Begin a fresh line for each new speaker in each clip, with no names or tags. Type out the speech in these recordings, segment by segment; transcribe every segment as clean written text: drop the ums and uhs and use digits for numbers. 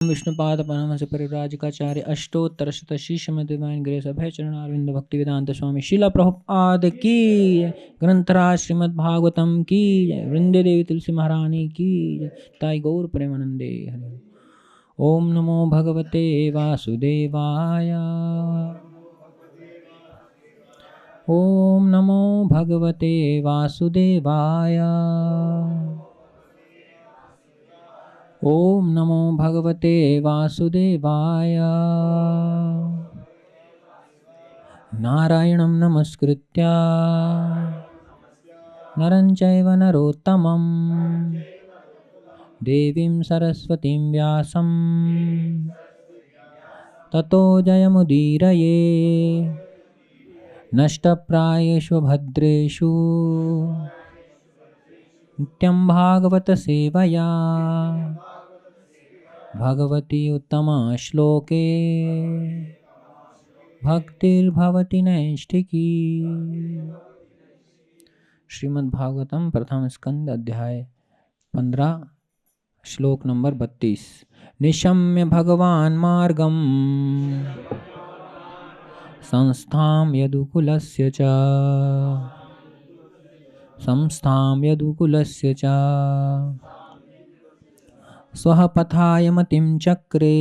विष्णुपाद परमहंस परिव्राजकाचार्य अष्टोत्तर शीर्षम दिवान grace अभय चरणारविंद भक्ति वेदांत स्वामी शिला प्रभुपाद की जय। ग्रंथराज श्रीमद् भागवतम की जय। वृंदे देवी तुलसी महारानी की जय। ताई गौर प्रेमानंदे हरि। ओम नमो भगवते वासुदेवाय। ओम नमो भगवते वासुदेवाय। ओम नमो भगवते वासुदेवाय। नारायणं नमस्कृत्य नरं चैव नरोत्तमं देवीं सरस्वतीं व्यासं ततो जयमुदीरये। नष्टप्रायेषु भद्रेषु नित्यं भागवत सेवया भगवती उत्तमा श्लोके भक्तिर्भवति नैष्ठिकी। श्रीमद् भागवतम प्रथम स्कंद अध्याय 15 श्लोक नंबर 32। निशम्य भगवान् मार्गं संस्थां यदुकुलस्य च स्वः पथाय मतिं चक्रे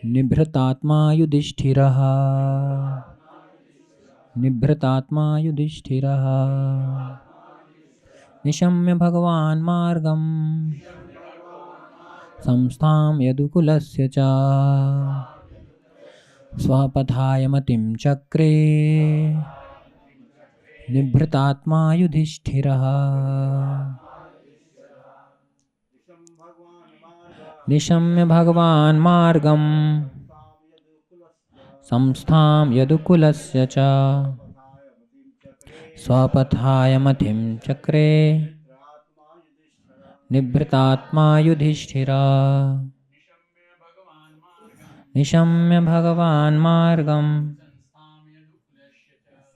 निभृतात्मा युधिष्ठिरः। निशम्य भगवान् मार्गं संस्थां यदुकुलस्य च स्वपथाय मतिं चक्रे निभृतात्मा युधिष्ठिरः। निशम्य भगवान् मार्गं संस्थां यदुकुलस्य च स्वपथाय मतिं चक्रे निभृतात्मा युधिष्ठिरः। निशम्य भगवान् मार्गं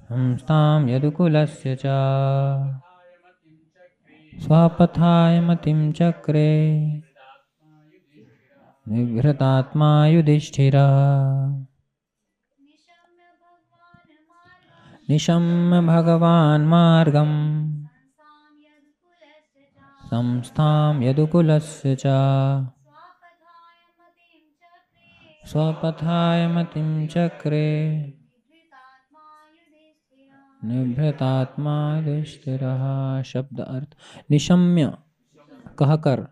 संस्थां यदुकुलस्य च स्वपथाय मतिं चक्रे निभृतात्मा युधिष्ठिरः। निशम्य भगवान् मार्गं संस्थां यदुकुलस्य च स्वपथाय मतिं चक्रे निभृतात्मा युधिष्ठिरः। शब्द अर्थ। निशम्य कहकर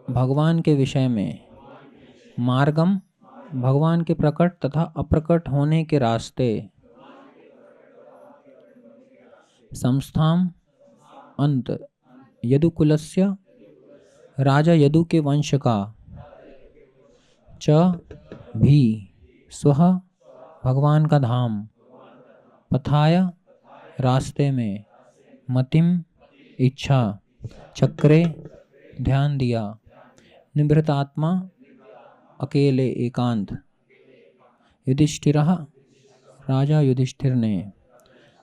भगवान के विषय में, मार्गम भगवान के प्रकट तथा अप्रकट होने के रास्ते, संस्थाम अंत, यदुकुलस्य राजा यदु के वंश का, च भी स्वह भगवान का धाम, पथाय रास्ते में, मतिम इच्छा, चक्रे ध्यान दिया, निभृत आत्मा अकेले एकांत, युधिष्ठिरः राजा युधिष्ठिर ने।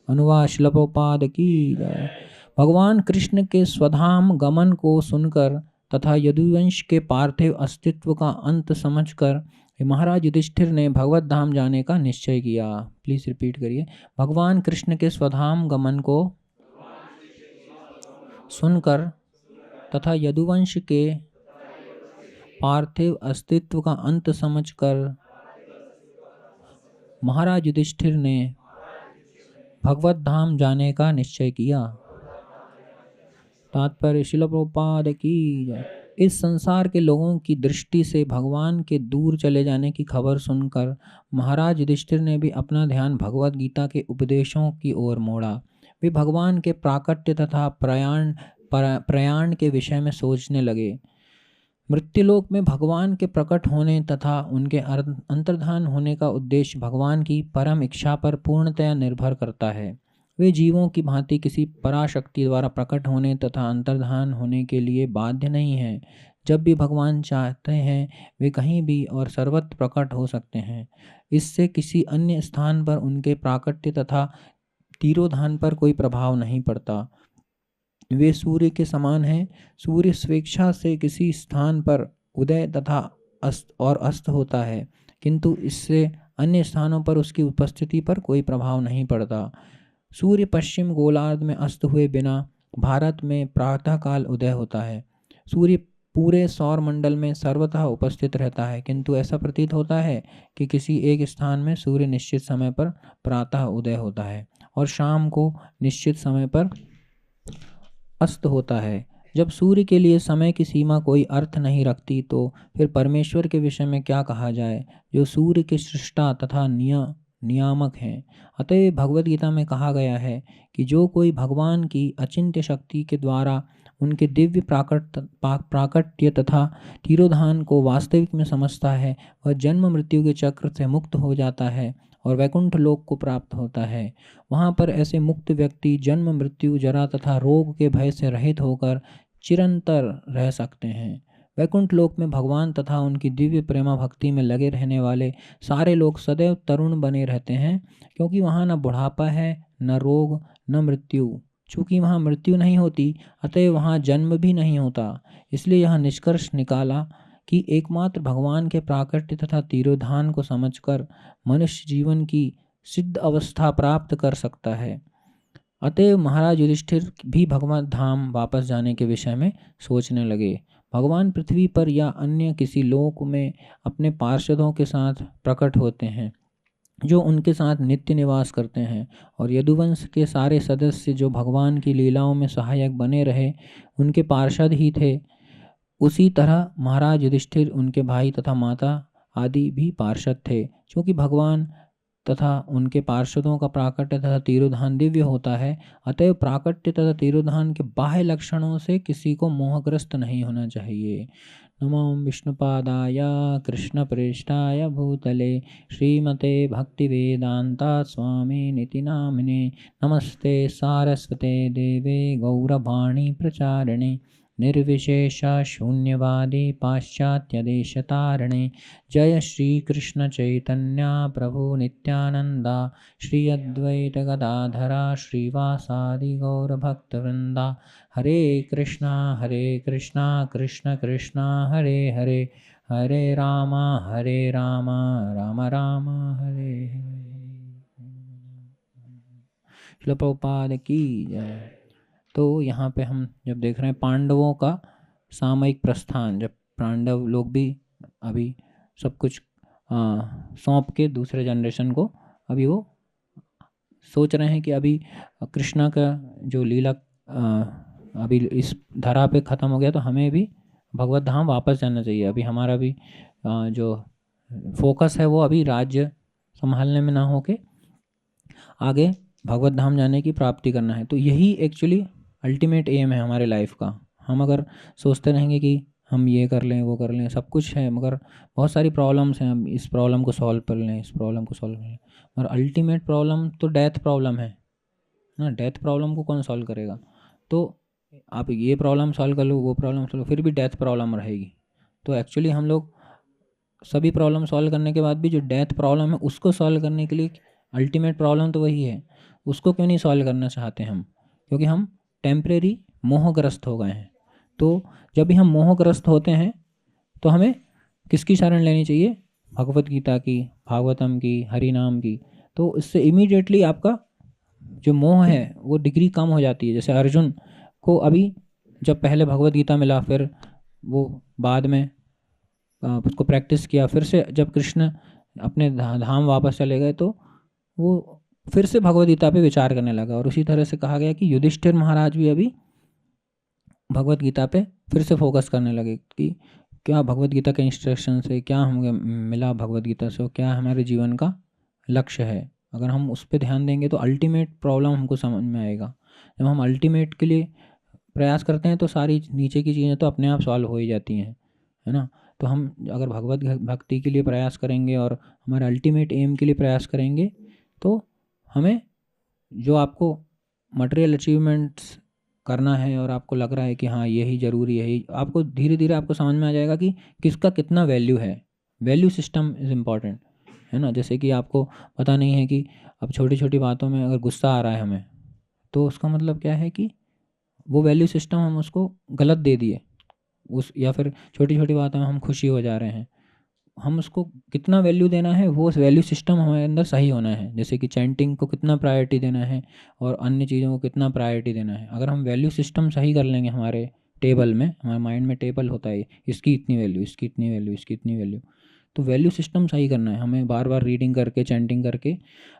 अनुवाद श्रील प्रभुपाद की जय। भगवान कृष्ण के स्वधाम गमन को सुनकर तथा यदुवंश के पार्थिव अस्तित्व का अंत समझकर महाराज युधिष्ठिर ने भगवत धाम जाने का निश्चय किया। प्लीज रिपीट करिए। भगवान कृष्ण के स्वधाम गमन को सुनकर तथा यदुवंश के पार्थिव अस्तित्व का अंत समझकर महाराज युधिष्ठिर ने भगवत धाम जाने का निश्चय किया। तात्पर्य श्रील प्रभुपाद की जय। इस संसार के लोगों की दृष्टि से भगवान के दूर चले जाने की खबर सुनकर महाराज युधिष्ठिर ने भी अपना ध्यान भगवत गीता के उपदेशों की ओर मोड़ा। वे भगवान के प्राकट्य तथा प्रयाण के विषय में सोचने लगे। मृत्युलोक में भगवान के प्रकट होने तथा उनके अंतर्धान होने का उद्देश्य भगवान की परम इच्छा पर पूर्णतया निर्भर करता है। वे जीवों की भांति किसी पराशक्ति द्वारा प्रकट होने तथा अंतर्धान होने के लिए बाध्य नहीं हैं। जब भी भगवान चाहते हैं वे कहीं भी और सर्वत्र प्रकट हो सकते हैं। इससे किसी अन्य स्थान पर उनके प्राकट्य तथा तिरोधान पर कोई प्रभाव नहीं पड़ता। वे सूर्य के समान हैं। सूर्य स्वेच्छा से किसी स्थान पर उदय तथा अस्त होता है, किंतु इससे अन्य स्थानों पर उसकी उपस्थिति पर कोई प्रभाव नहीं पड़ता। सूर्य पश्चिम गोलार्ध में अस्त हुए बिना भारत में प्रातःकाल उदय होता है। सूर्य पूरे सौर मंडल में सर्वथा उपस्थित रहता है, किंतु ऐसा प्रतीत होता है कि किसी एक स्थान में सूर्य निश्चित समय पर प्रातः उदय होता है और शाम को निश्चित समय पर अस्त होता है। जब सूर्य के लिए समय की सीमा कोई अर्थ नहीं रखती, तो फिर परमेश्वर के विषय में क्या कहा जाए, जो सूर्य के सृष्टा तथा नियामक हैं। अतः भगवद गीता में कहा गया है कि जो कोई भगवान की अचिंत्य शक्ति के द्वारा उनके दिव्य प्राकट्य तथा तिरोधान को वास्तविक में समझता है, वह जन्म मृत्यु के चक्र से मुक्त हो जाता है और वैकुंठ लोक को प्राप्त होता है। वहाँ पर ऐसे मुक्त व्यक्ति जन्म मृत्यु जरा तथा रोग के भय से रहित होकर चिरंतर रह सकते हैं। वैकुंठ लोक में भगवान तथा उनकी दिव्य प्रेमा भक्ति में लगे रहने वाले सारे लोग सदैव तरुण बने रहते हैं, क्योंकि वहाँ न बुढ़ापा है, न रोग, न मृत्यु। चूँकि वहाँ मृत्यु नहीं होती, अतः वहाँ जन्म भी नहीं होता। इसलिए यह निष्कर्ष निकाला कि एकमात्र भगवान के प्राकट्य तथा तिरोधान को समझकर मनुष्य जीवन की सिद्ध अवस्था प्राप्त कर सकता है। अतएव महाराज युधिष्ठिर भी भगवत धाम वापस जाने के विषय में सोचने लगे। भगवान पृथ्वी पर या अन्य किसी लोक में अपने पार्षदों के साथ प्रकट होते हैं, जो उनके साथ नित्य निवास करते हैं, और यदुवंश के सारे सदस्य जो भगवान की लीलाओं में सहायक बने रहे, उनके पार्षद ही थे। उसी तरह महाराज युधिष्ठिर, उनके भाई तथा माता आदि भी पार्षद थे। क्योंकि भगवान तथा उनके पार्षदों का प्राकट्य तथा तिरोधान दिव्य होता है, अतएव प्राकट्य तथा तिरोधान के बाह्य लक्षणों से किसी को मोहग्रस्त नहीं होना चाहिए। नमो विष्णुपादाय कृष्णप्रेष्ठाय भूतले श्रीमते भक्तिवेदांता स्वामिनिति नामिने। नमस्ते सारस्वते देवे गौरवाणी प्रचारिणे निर्विशेष शून्यवादी पाश्चात्यदेशतारिणे। जय श्री कृष्ण चैतन्य प्रभु नित्यानंदा श्री अद्वैत गदाधरा श्रीवासादि गौरभक्तवृंदा। हरे कृष्णा कृष्ण कृष्णा हरे हरे, हरे राम राम राम हरे हरे। श्रील प्रभुपाद की जय। तो यहाँ पे हम जब देख रहे हैं पांडवों का सामयिक प्रस्थान, जब पांडव लोग भी अभी सब कुछ सौंप के दूसरे जनरेशन को, अभी वो सोच रहे हैं कि अभी कृष्णा का जो लीला अभी इस धरा पे ख़त्म हो गया, तो हमें भी भगवत धाम वापस जाना चाहिए। अभी हमारा भी जो फोकस है वो अभी राज्य संभालने में ना होके आगे भगवत धाम जाने की प्राप्ति करना है। तो यही एक्चुअली अल्टीमेट एम है हमारे लाइफ का। हम अगर सोचते रहेंगे कि हम ये कर लें वो कर लें, सब कुछ है, मगर बहुत सारी प्रॉब्लम्स हैं, हम इस प्रॉब्लम को सॉल्व कर लें, इस प्रॉब्लम को सॉल्व कर लें, और अल्टीमेट प्रॉब्लम तो डेथ प्रॉब्लम है ना। डेथ प्रॉब्लम को कौन सॉल्व करेगा? तो आप ये प्रॉब्लम सॉल्व कर लो, वो प्रॉब्लम सॉल्व, फिर भी डेथ प्रॉब्लम रहेगी। तो एक्चुअली हम लोग सभी प्रॉब्लम सॉल्व करने के बाद भी जो डेथ प्रॉब्लम है उसको सॉल्व करने के लिए अल्टीमेट प्रॉब्लम तो वही है, उसको क्यों नहीं सॉल्व करना चाहते हम? क्योंकि हम टेम्परेरी मोहग्रस्त हो गए हैं। तो जब भी हम मोहग्रस्त होते हैं तो हमें किसकी शरण लेनी चाहिए? भगवत गीता की, भागवतम की, हरि नाम की। तो इससे इमीडिएटली आपका जो मोह है वो डिग्री कम हो जाती है। जैसे अर्जुन को अभी जब पहले भगवत गीता मिला, फिर वो बाद में उसको प्रैक्टिस किया, फिर से जब कृष्ण अपने धाम वापस चले गए तो वो फिर से भगवद गीता पे विचार करने लगा। और उसी तरह से कहा गया कि युधिष्ठिर महाराज भी अभी भगवद गीता पे फिर से फोकस करने लगे कि क्या भगवद गीता के इंस्ट्रक्शन से क्या हमें मिला, भगवद गीता से क्या हमारे जीवन का लक्ष्य है। अगर हम उस पर ध्यान देंगे तो अल्टीमेट प्रॉब्लम हमको समझ में आएगा। जब हम अल्टीमेट के लिए प्रयास करते हैं तो सारी नीचे की चीज़ें तो अपने आप सॉल्व हो ही जाती हैं, है ना। तो हम अगर भगवत भक्ति के लिए प्रयास करेंगे और हमारे अल्टीमेट एम के लिए प्रयास करेंगे, तो हमें जो आपको मटेरियल अचीवमेंट्स करना है और आपको लग रहा है कि हाँ यही ज़रूरी है, आपको धीरे धीरे आपको समझ में आ जाएगा कि किसका कितना वैल्यू है। वैल्यू सिस्टम इज़ इम्पॉर्टेंट, है ना। जैसे कि आपको पता नहीं है कि अब छोटी छोटी बातों में अगर गुस्सा आ रहा है हमें, तो उसका मतलब क्या है कि वो वैल्यू सिस्टम हम उसको गलत दे दिए उस, या फिर छोटी छोटी बातों में हम खुशी हो जा रहे हैं, हम उसको कितना वैल्यू देना है वो वैल्यू सिस्टम हमारे अंदर सही होना है। जैसे कि चैंटिंग को कितना प्रायोरिटी देना है और अन्य चीज़ों को कितना प्रायोरिटी देना है, अगर हम वैल्यू सिस्टम सही कर लेंगे हमारे टेबल में, हमारे माइंड में टेबल होता है इसकी इतनी वैल्यू, इसकी इतनी वैल्यू, इसकी इतनी वैल्यू, तो वैल्यू सिस्टम सही करना है हमें, बार बार रीडिंग करके चैंटिंग करके।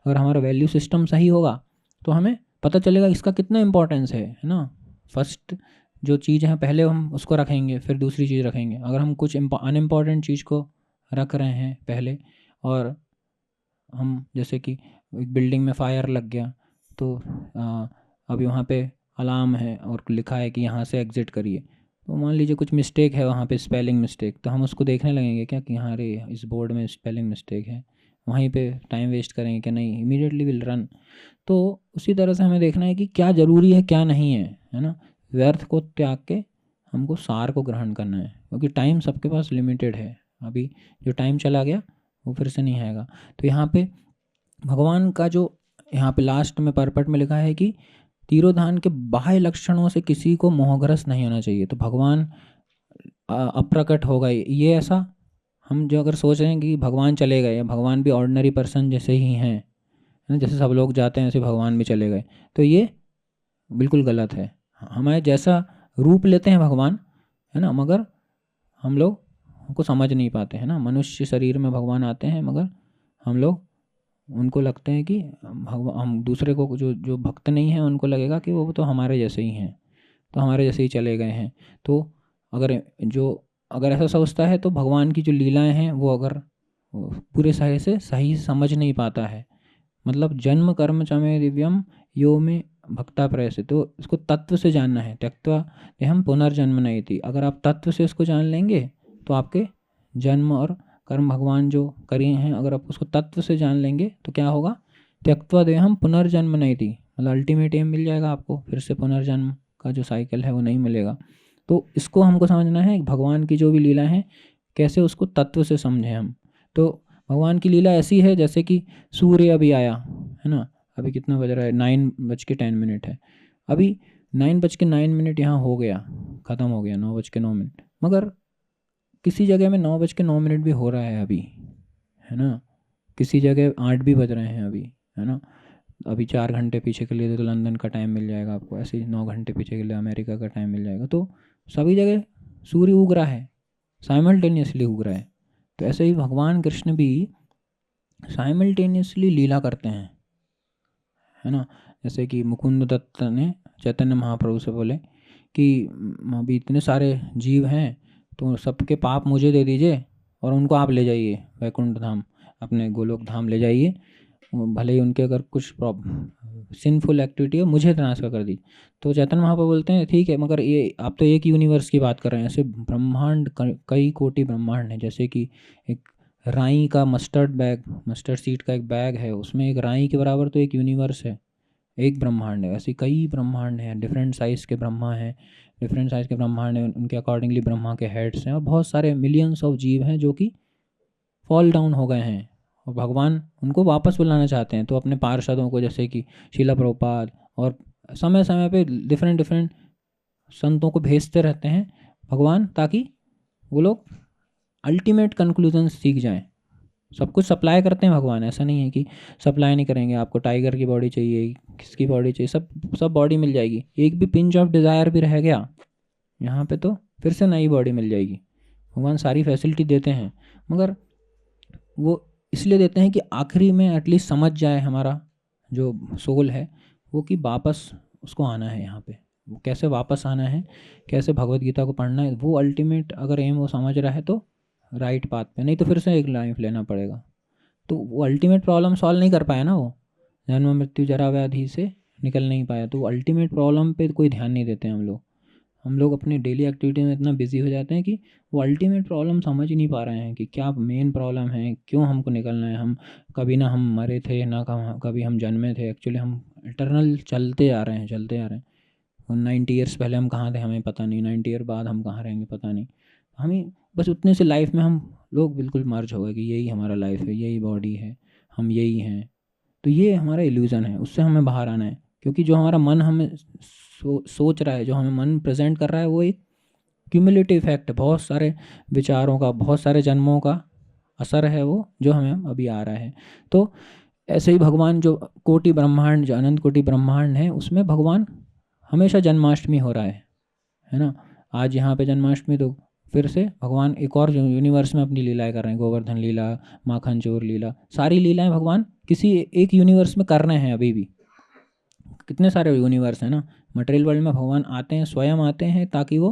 अगर हमारा वैल्यू सिस्टम सही होगा तो हमें पता चलेगा इसका कितना इंपॉर्टेंस है ना। फर्स्ट जो चीज़ है पहले हम उसको रखेंगे, फिर दूसरी चीज़ रखेंगे। अगर हम कुछ अनइम्पॉर्टेंट चीज़ को रख रहे हैं पहले, और हम जैसे कि एक बिल्डिंग में फायर लग गया, तो अभी वहाँ पे अलार्म है और लिखा है कि यहाँ से एग्ज़िट करिए, तो मान लीजिए कुछ मिस्टेक है वहाँ पे, स्पेलिंग मिस्टेक, तो हम उसको देखने लगेंगे क्या कि हाँ रे इस बोर्ड में स्पेलिंग मिस्टेक है, वहीं पे टाइम वेस्ट करेंगे कि नहीं, इमीडिएटली विल रन। तो उसी तरह से हमें देखना है कि क्या ज़रूरी है क्या नहीं है ना। व्यर्थ को त्याग के हमको सार को ग्रहण करना है, क्योंकि टाइम सबके पास लिमिटेड है। अभी जो टाइम चला गया वो फिर से नहीं आएगा। तो यहाँ पे भगवान का जो यहाँ पे लास्ट में परपट में लिखा है कि तिरोधान के बाह्य लक्षणों से किसी को मोहग्रस्त नहीं होना चाहिए। तो भगवान अप्रकट हो गए, ये ऐसा हम जो अगर सोच रहे हैं कि भगवान चले गए या भगवान भी ऑर्डिनरी पर्सन जैसे ही हैं, है ना, जैसे सब लोग जाते हैं ऐसे भगवान भी चले गए, तो ये बिल्कुल गलत है। हमारे जैसा रूप लेते हैं भगवान, है ना, मगर हम लोग उनको समझ नहीं पाते हैं ना। मनुष्य शरीर में भगवान आते हैं मगर हम लोग उनको लगते हैं कि भगवान, हम दूसरे को जो जो भक्त नहीं हैं उनको लगेगा कि वो तो हमारे जैसे ही हैं, तो हमारे जैसे ही चले गए हैं। तो अगर जो अगर ऐसा सोचता है तो भगवान की जो लीलाएं हैं वो अगर पूरे सही से सही समझ नहीं पाता है। मतलब जन्म कर्म च मे दिव्यम यो में भक्ता प्रयसे, तो इसको तत्व से जानना है। त्यक्त्वा हम पुनर्जन्म नहीं थी, अगर आप तत्व से इसको जान लेंगे तो आपके जन्म और कर्म भगवान जो करे हैं अगर आप उसको तत्व से जान लेंगे तो क्या होगा, त्यक्त्वा हम पुनर्जन्म नहीं थी, मतलब अल्टीमेट एम मिल जाएगा आपको, फिर से पुनर्जन्म का जो साइकिल है वो नहीं मिलेगा। तो इसको हमको समझना है भगवान की जो भी लीला है कैसे उसको तत्व से समझें हम। तो भगवान की लीला ऐसी है जैसे कि सूर्य अभी आया, है ना, अभी कितना बज रहा है, 9:10 है, अभी 9:09 यहाँ हो गया, ख़त्म हो गया 9:09, मगर किसी जगह में 9:09 भी हो रहा है अभी, है ना, किसी जगह 8 भी बज रहे हैं अभी, है ना। अभी 4 घंटे पीछे के लिए तो लंदन का टाइम मिल जाएगा आपको, ऐसे ही 9 घंटे पीछे के लिए अमेरिका का टाइम मिल जाएगा। तो सभी जगह सूर्य उग रहा है, साइमल्टेनियसली उग रहा है। तो ऐसे ही भगवान कृष्ण भी साइमल्टेनियसली लीला करते हैं, है ना। जैसे कि मुकुंद दत्त ने चैतन्य महाप्रभु से बोले कि अभी इतने सारे जीव हैं तो सबके पाप मुझे दे दीजिए और उनको आप ले जाइए वैकुंठ धाम, अपने गोलोक धाम ले जाइए, भले ही उनके अगर कुछ सिंफुल एक्टिविटी है मुझे ट्रांसफ़र कर दी। तो चैतन्य महाप्रभु बोलते हैं ठीक है, मगर ये आप तो एक यूनिवर्स की बात कर रहे हैं, ऐसे ब्रह्मांड कई कोटि ब्रह्मांड हैं। जैसे कि एक राई का मस्टर्ड सीड का एक बैग है, उसमें एक राई के बराबर तो एक यूनिवर्स है, एक ब्रह्मांड है। ऐसे कई ब्रह्मांड हैं, डिफरेंट साइज़ के ब्रह्मा हैं, डिफरेंट साइज़ के ब्रह्मांड हैं, उनके अकॉर्डिंगली ब्रह्मा के हेड्स हैं, और बहुत सारे मिलियंस ऑफ जीव हैं जो कि फॉल डाउन हो गए हैं और भगवान उनको वापस बुलाना चाहते हैं। तो अपने पार्षदों को जैसे कि शीला प्रभुपाद और समय समय पे डिफरेंट डिफरेंट संतों को भेजते रहते हैं भगवान, ताकि वो लोग अल्टीमेट कंक्लूजन सीख जाएं। सब कुछ सप्लाई करते हैं भगवान, ऐसा नहीं है कि सप्लाई नहीं करेंगे। आपको टाइगर की बॉडी चाहिए, किसकी बॉडी चाहिए, सब बॉडी मिल जाएगी। एक भी पिंच ऑफ डिज़ायर भी रह गया यहाँ पे तो फिर से नई बॉडी मिल जाएगी। भगवान सारी फैसिलिटी देते हैं, मगर वो इसलिए देते हैं कि आखिरी में एटलीस्ट समझ जाए हमारा जो सोल है वो कि वापस उसको आना है यहाँ पे, वो कैसे वापस आना है, कैसे भगवत गीता को पढ़ना है, वो अल्टीमेट अगर एम वो समझ रहा है तो राइट पाथ पे, नहीं तो फिर से एक लाइफ लेना पड़ेगा। तो वो अल्टीमेट प्रॉब्लम सॉल्व नहीं कर पाया ना, वो जन्म मृत्यु जरा व्याधि से निकल नहीं पाया, तो वो अल्टीमेट प्रॉब्लम पे कोई ध्यान नहीं देते हम लोग अपनी डेली एक्टिविटी में इतना बिजी हो जाते हैं कि वो अल्टीमेट प्रॉब्लम समझ ही नहीं पा रहे हैं कि क्या मेन प्रॉब्लम है, क्यों हमको निकलना है। हम कभी ना हम मरे थे ना कभी हम जन्मे थे, एक्चुअली हम इटर्नल चलते आ रहे हैं। और 90 ईयर्स पहले हम कहाँ थे हमें पता नहीं, 90 ईयर बाद हम कहाँ रहेंगे पता नहीं। हमें बस उतने से लाइफ में हम लोग बिल्कुल मर्ज हो गए कि यही हमारा लाइफ है, यही बॉडी है, हम यही हैं। तो ये हमारा इल्यूज़न है, उससे हमें बाहर आना है। क्योंकि जो हमारा मन हमें सोच रहा है, जो हमें मन प्रेजेंट कर रहा है, वो एक क्यूमुलेटिव इफेक्ट है, बहुत सारे विचारों का, बहुत सारे जन्मों का असर है वो, जो हमें अभी आ रहा है। तो ऐसे ही भगवान जो कोटि ब्रह्मांड, जो अनंत कोटि ब्रह्मांड है, उसमें भगवान हमेशा जन्माष्टमी हो रहा है ना। आज यहाँ पे जन्माष्टमी, तो फिर से भगवान एक और यूनिवर्स में अपनी लीलाएं कर रहे हैं। गोवर्धन लीला, माखन चोर लीला, सारी लीलाएं भगवान किसी एक यूनिवर्स में कर रहे हैं अभी भी। कितने सारे यूनिवर्स हैं ना। मटेरियल वर्ल्ड में भगवान आते हैं, स्वयं आते हैं, ताकि वो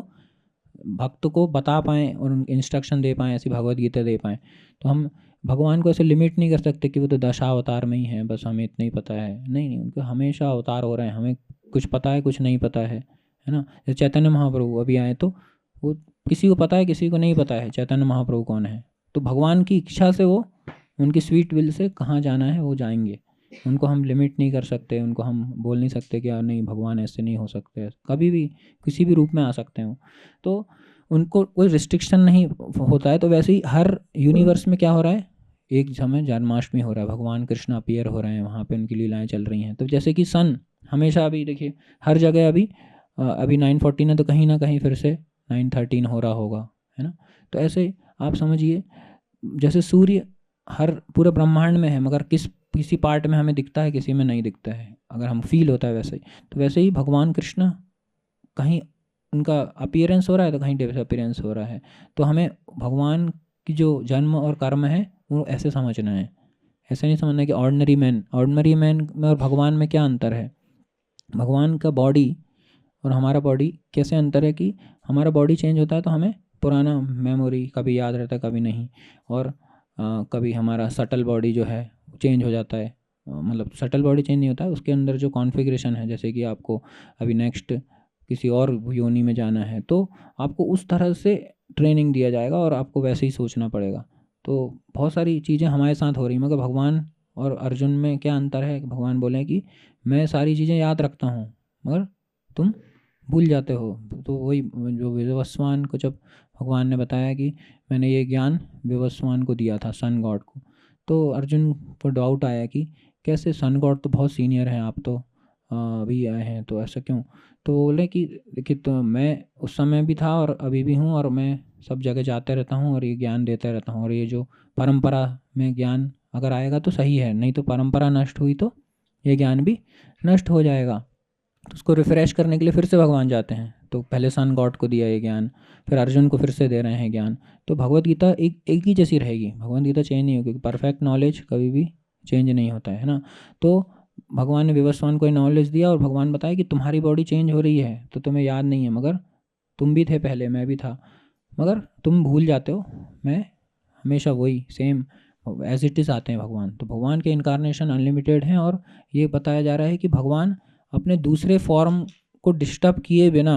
भक्त को बता पाएँ और उनको इंस्ट्रक्शन दे पाएँ, ऐसी भगवत गीता दे पाएँ। तो हम भगवान को ऐसे लिमिट नहीं कर सकते कि वो तो 10 अवतार में ही हैं, बस हमें इतना ही पता है। नहीं नहीं, उनके हमेशा अवतार हो रहे हैं, हमें कुछ पता है, कुछ नहीं पता है ना। जैसे चैतन्य महाप्रभु अभी आए, तो वो किसी को पता है, किसी को नहीं पता है चैतन्य महाप्रभु कौन है। तो भगवान की इच्छा से, वो उनकी स्वीट विल से कहाँ जाना है वो जाएंगे। उनको हम लिमिट नहीं कर सकते, उनको हम बोल नहीं सकते कि यार नहीं, भगवान ऐसे नहीं हो सकते, कभी भी किसी भी रूप में आ सकते हैं। तो उनको कोई रिस्ट्रिक्शन नहीं होता है। तो वैसे ही हर यूनिवर्स में क्या हो रहा है, एक समय जन्माष्टमी हो रहा है, भगवान कृष्ण अपीयर हो रहे हैं, वहाँ पे उनकी लीलाएं चल रही हैं। तो जैसे कि सन हमेशा, अभी देखिए हर जगह अभी 9:14 है, तो कहीं ना कहीं फिर से 9:13 हो रहा होगा, है ना। तो ऐसे आप समझिए, जैसे सूर्य हर पूरे ब्रह्मांड में है, मगर किसी पार्ट में हमें दिखता है, किसी में नहीं दिखता है, अगर हम फील होता है वैसे ही। तो वैसे ही भगवान कृष्ण, कहीं उनका अपीयरेंस हो रहा है तो कहीं डिसअपीयरेंस हो रहा है। तो हमें भगवान की जो जन्म और कर्म है वो ऐसे समझना है। ऐसे नहीं समझना कि ऑर्डिनरी मैन में और भगवान में क्या अंतर है। भगवान का बॉडी और हमारा बॉडी कैसे अंतर है कि हमारा बॉडी चेंज होता है तो हमें पुराना मेमोरी कभी याद रहता है, कभी नहीं। और कभी हमारा सटल बॉडी जो है चेंज हो जाता है। मतलब सटल बॉडी चेंज नहीं होता है, उसके अंदर जो कॉन्फ़िगरेशन है, जैसे कि आपको अभी नेक्स्ट किसी और योनि में जाना है, तो आपको उस तरह से ट्रेनिंग दिया जाएगा और आपको वैसे ही सोचना पड़ेगा। तो बहुत सारी चीज़ें हमारे साथ हो रही हैं, मगर भगवान और अर्जुन में क्या अंतर है कि भगवान बोले कि मैं सारी चीज़ें याद रखता हूँ, मगर तुम भूल जाते हो। तो वही जो विवस्वान को जब भगवान ने बताया कि मैंने ये ज्ञान विवस्वान को दिया था, सन गॉड को, तो अर्जुन को डाउट आया कि कैसे, सन गॉड तो बहुत सीनियर हैं, आप तो अभी आए हैं, तो ऐसा क्यों। तो बोले कि देखिए, तो मैं उस समय भी था और अभी भी हूँ, और मैं सब जगह जाते रहता हूँ और ये ज्ञान देता रहता हूँ। और ये जो परंपरा में ज्ञान अगर आएगा तो सही है, नहीं तो परंपरा नष्ट हुई तो ये ज्ञान भी नष्ट हो जाएगा। तो उसको रिफ़्रेश करने के लिए फिर से भगवान जाते हैं। तो पहले सन गॉड को दिया ये ज्ञान, फिर अर्जुन को फिर से दे रहे हैं ज्ञान। तो भगवत गीता एक ही जैसी रहेगी, भगवत गीता चेंज नहीं होगी, क्योंकि परफेक्ट नॉलेज कभी भी चेंज नहीं होता है ना। तो भगवान ने विवस्वान को नॉलेज दिया और भगवान बताया कि तुम्हारी बॉडी चेंज हो रही है तो तुम्हें याद नहीं है, मगर तुम भी थे पहले, मैं भी था, मगर तुम भूल जाते हो। मैं हमेशा वही सेम एज इट इज़ आते हैं भगवान। तो भगवान के इनकारनेशन अनलिमिटेड हैं, और ये बताया जा रहा है कि भगवान अपने दूसरे फॉर्म को डिस्टर्ब किए बिना,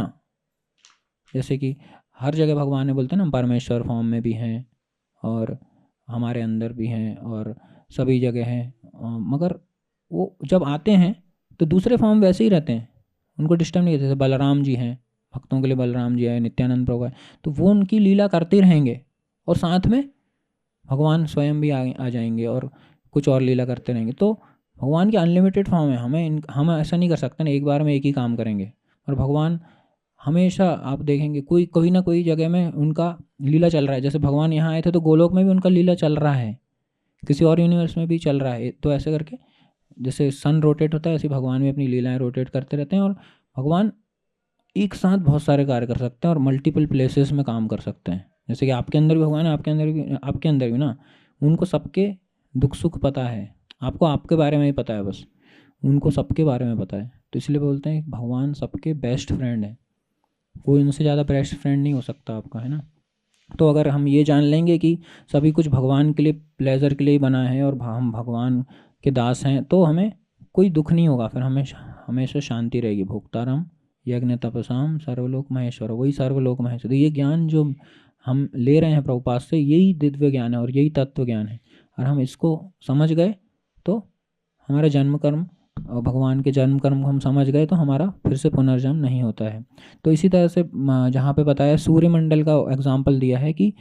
जैसे कि हर जगह भगवान ने बोलते हैं ना, परमेश्वर फॉर्म में भी हैं और हमारे अंदर भी हैं और सभी जगह हैं, मगर वो जब आते हैं तो दूसरे फॉर्म वैसे ही रहते हैं, उनको डिस्टर्ब नहीं करते। जैसे बलराम जी हैं, भक्तों के लिए बलराम जी है, नित्यानंद प्रभु है, तो वो उनकी लीला करते रहेंगे और साथ में भगवान स्वयं भी आ जाएंगे और कुछ और लीला करते रहेंगे। तो भगवान की अनलिमिटेड फॉर्म है, हम ऐसा नहीं कर सकते ना एक बार में एक ही काम करेंगे। और भगवान हमेशा आप देखेंगे कोई ना कोई जगह में उनका लीला चल रहा है। जैसे भगवान यहाँ आए थे तो गोलोक में भी उनका लीला चल रहा है, किसी और यूनिवर्स में भी चल रहा है। तो ऐसे करके जैसे सन रोटेट होता है, ऐसे भगवान भी अपनी लीलाएं रोटेट करते रहते हैं। और भगवान एक साथ बहुत सारे कार्य कर सकते हैं और मल्टीपल प्लेसेस में काम कर सकते हैं। जैसे कि आपके अंदर भी भगवान है, आपके अंदर भी ना, उनको सबके दुख सुख पता है, आपको आपके बारे में ही पता है, बस उनको सबके बारे में पता है। तो इसलिए बोलते हैं कि भगवान सबके बेस्ट फ्रेंड है, कोई उनसे ज़्यादा बेस्ट फ्रेंड नहीं हो सकता आपका, है ना। तो अगर हम ये जान लेंगे कि सभी कुछ भगवान के लिए, प्लेजर के लिए ही बना है और हम भगवान के दास हैं, तो हमें कोई दुख नहीं होगा, फिर हमेशा शांति रहेगी। भोक्तारम यज्ञ तपसाम सर्वलोक महेश्वर, वही सर्वलोक महेश्वर। तो ये ज्ञान जो हम ले रहे हैं प्रभुपाद से, यही दिव्य ज्ञान है और यही तत्व ज्ञान है। और हम इसको समझ गए तो हमारा जन्म कर्म और भगवान के जन्म कर्म को हम समझ गए तो हमारा फिर से पुनर्जन्म नहीं होता है। तो इसी तरह से जहाँ पे बताया सूर्यमंडल का एग्जाम्पल दिया है कि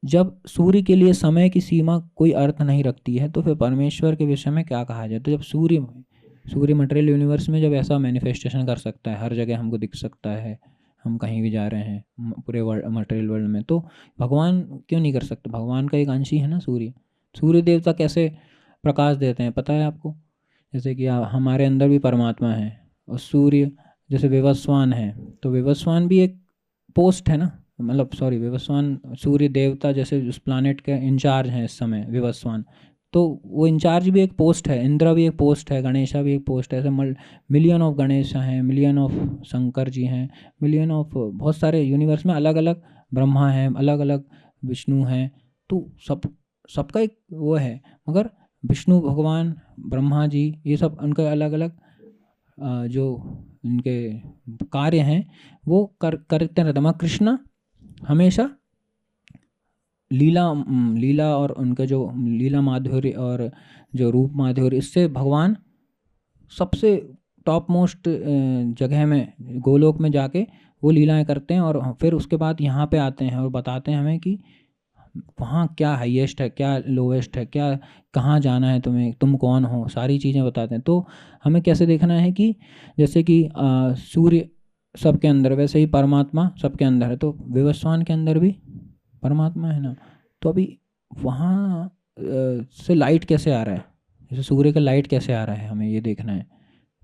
जब सूर्य के लिए समय की सीमा कोई अर्थ नहीं रखती है, तो फिर परमेश्वर के विषय में क्या कहा जाए? तो जब सूर्य मटेरियल यूनिवर्स में जब ऐसा मैनिफेस्टेशन कर सकता है, हर जगह हमको दिख सकता है, हम कहीं भी जा रहे हैं पूरे वर्ल्ड, मटेरियल वर्ल्ड में, तो भगवान क्यों नहीं कर सकते? भगवान का एक अंश ही है ना सूर्य। सूर्य देवता कैसे प्रकाश देते हैं पता है आपको? जैसे कि हमारे अंदर भी परमात्मा है, और सूर्य जैसे विवस्वान है, तो विवस्वान भी एक पोस्ट है ना, मतलब सॉरी, विवस्वान सूर्य देवता जैसे उस प्लानेट के इंचार्ज हैं इस समय विवस्वान, तो वो इंचार्ज भी एक पोस्ट है, इंद्र भी एक पोस्ट है, गणेशा भी एक पोस्ट है। ऐसे मिलियन ऑफ गणेश हैं, मिलियन ऑफ शंकर जी हैं, मिलियन ऑफ बहुत सारे यूनिवर्स में अलग अलग ब्रह्मा हैं, अलग अलग विष्णु हैं। तो सबका एक वो है, मगर विष्णु भगवान, ब्रह्मा जी, ये सब उनके अलग अलग जो उनके कार्य हैं वो करते रहते हैं। मगर कृष्णा हमेशा लीला और उनका जो लीला माधुर्य और जो रूप माधुर्य, इससे भगवान सबसे टॉप मोस्ट जगह में, गोलोक में जाके वो लीलाएं करते हैं, और फिर उसके बाद यहाँ पे आते हैं और बताते हैं हमें कि वहाँ क्या हाईएस्ट है, क्या लोवेस्ट है, क्या कहाँ जाना है तुम्हें, तुम कौन हो, सारी चीज़ें बताते हैं। तो हमें कैसे देखना है कि जैसे कि सूर्य सबके अंदर, वैसे ही परमात्मा सबके अंदर है, तो विवस्वान के अंदर भी परमात्मा है ना। तो अभी वहाँ से लाइट कैसे आ रहा है, जैसे सूर्य का लाइट कैसे आ रहा है, हमें ये देखना है।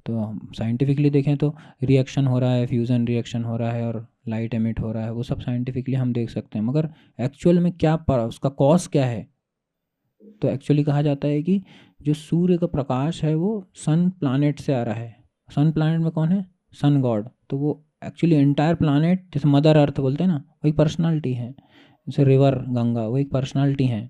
तो हम साइंटिफिकली देखें तो रिएक्शन हो रहा है, फ्यूज़न रिएक्शन हो रहा है और लाइट एमिट हो रहा है, वो सब साइंटिफिकली हम देख सकते हैं। मगर एक्चुअल में क्या उसका कॉज क्या है? तो एक्चुअली कहा जाता है कि जो सूर्य का प्रकाश है वो सन प्लानेट से आ रहा है। सन प्लानेट में कौन है? Sun god. तो वो एक्चुअली एंटायर प्लानेट, जैसे मदर अर्थ बोलते हैं ना, वो एक पर्सनालिटी है। जैसे रिवर गंगा, वो एक पर्सनालिटी है।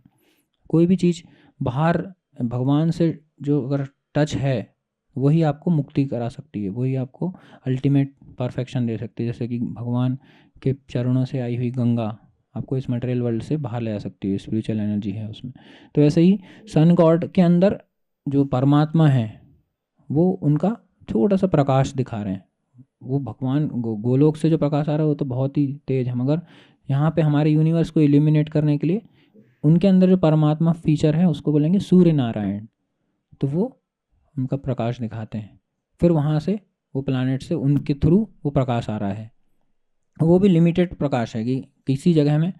कोई भी चीज़ बाहर भगवान से जो अगर टच है, वही आपको मुक्ति करा सकती है, वही आपको अल्टीमेट परफेक्शन दे सकती है। जैसे कि भगवान के चरणों से आई हुई गंगा आपको इस मटेरियल वर्ल्ड से बाहर ले आ सकती है, स्पिरिचुअल एनर्जी है उसमें। तो ऐसे ही सन गॉड के अंदर जो परमात्मा है, वो उनका छोटा सा प्रकाश दिखा रहे हैं। वो भगवान गोलोक से जो प्रकाश आ रहा है वो तो बहुत ही तेज है, मगर यहाँ पे हमारे यूनिवर्स को इल्यूमिनेट करने के लिए उनके अंदर जो परमात्मा फीचर है उसको बोलेंगे सूर्य नारायण। तो वो उनका प्रकाश दिखाते हैं, फिर वहाँ से वो प्लानेट से उनके थ्रू वो प्रकाश आ रहा है। वो भी लिमिटेड प्रकाश है कि किसी जगह में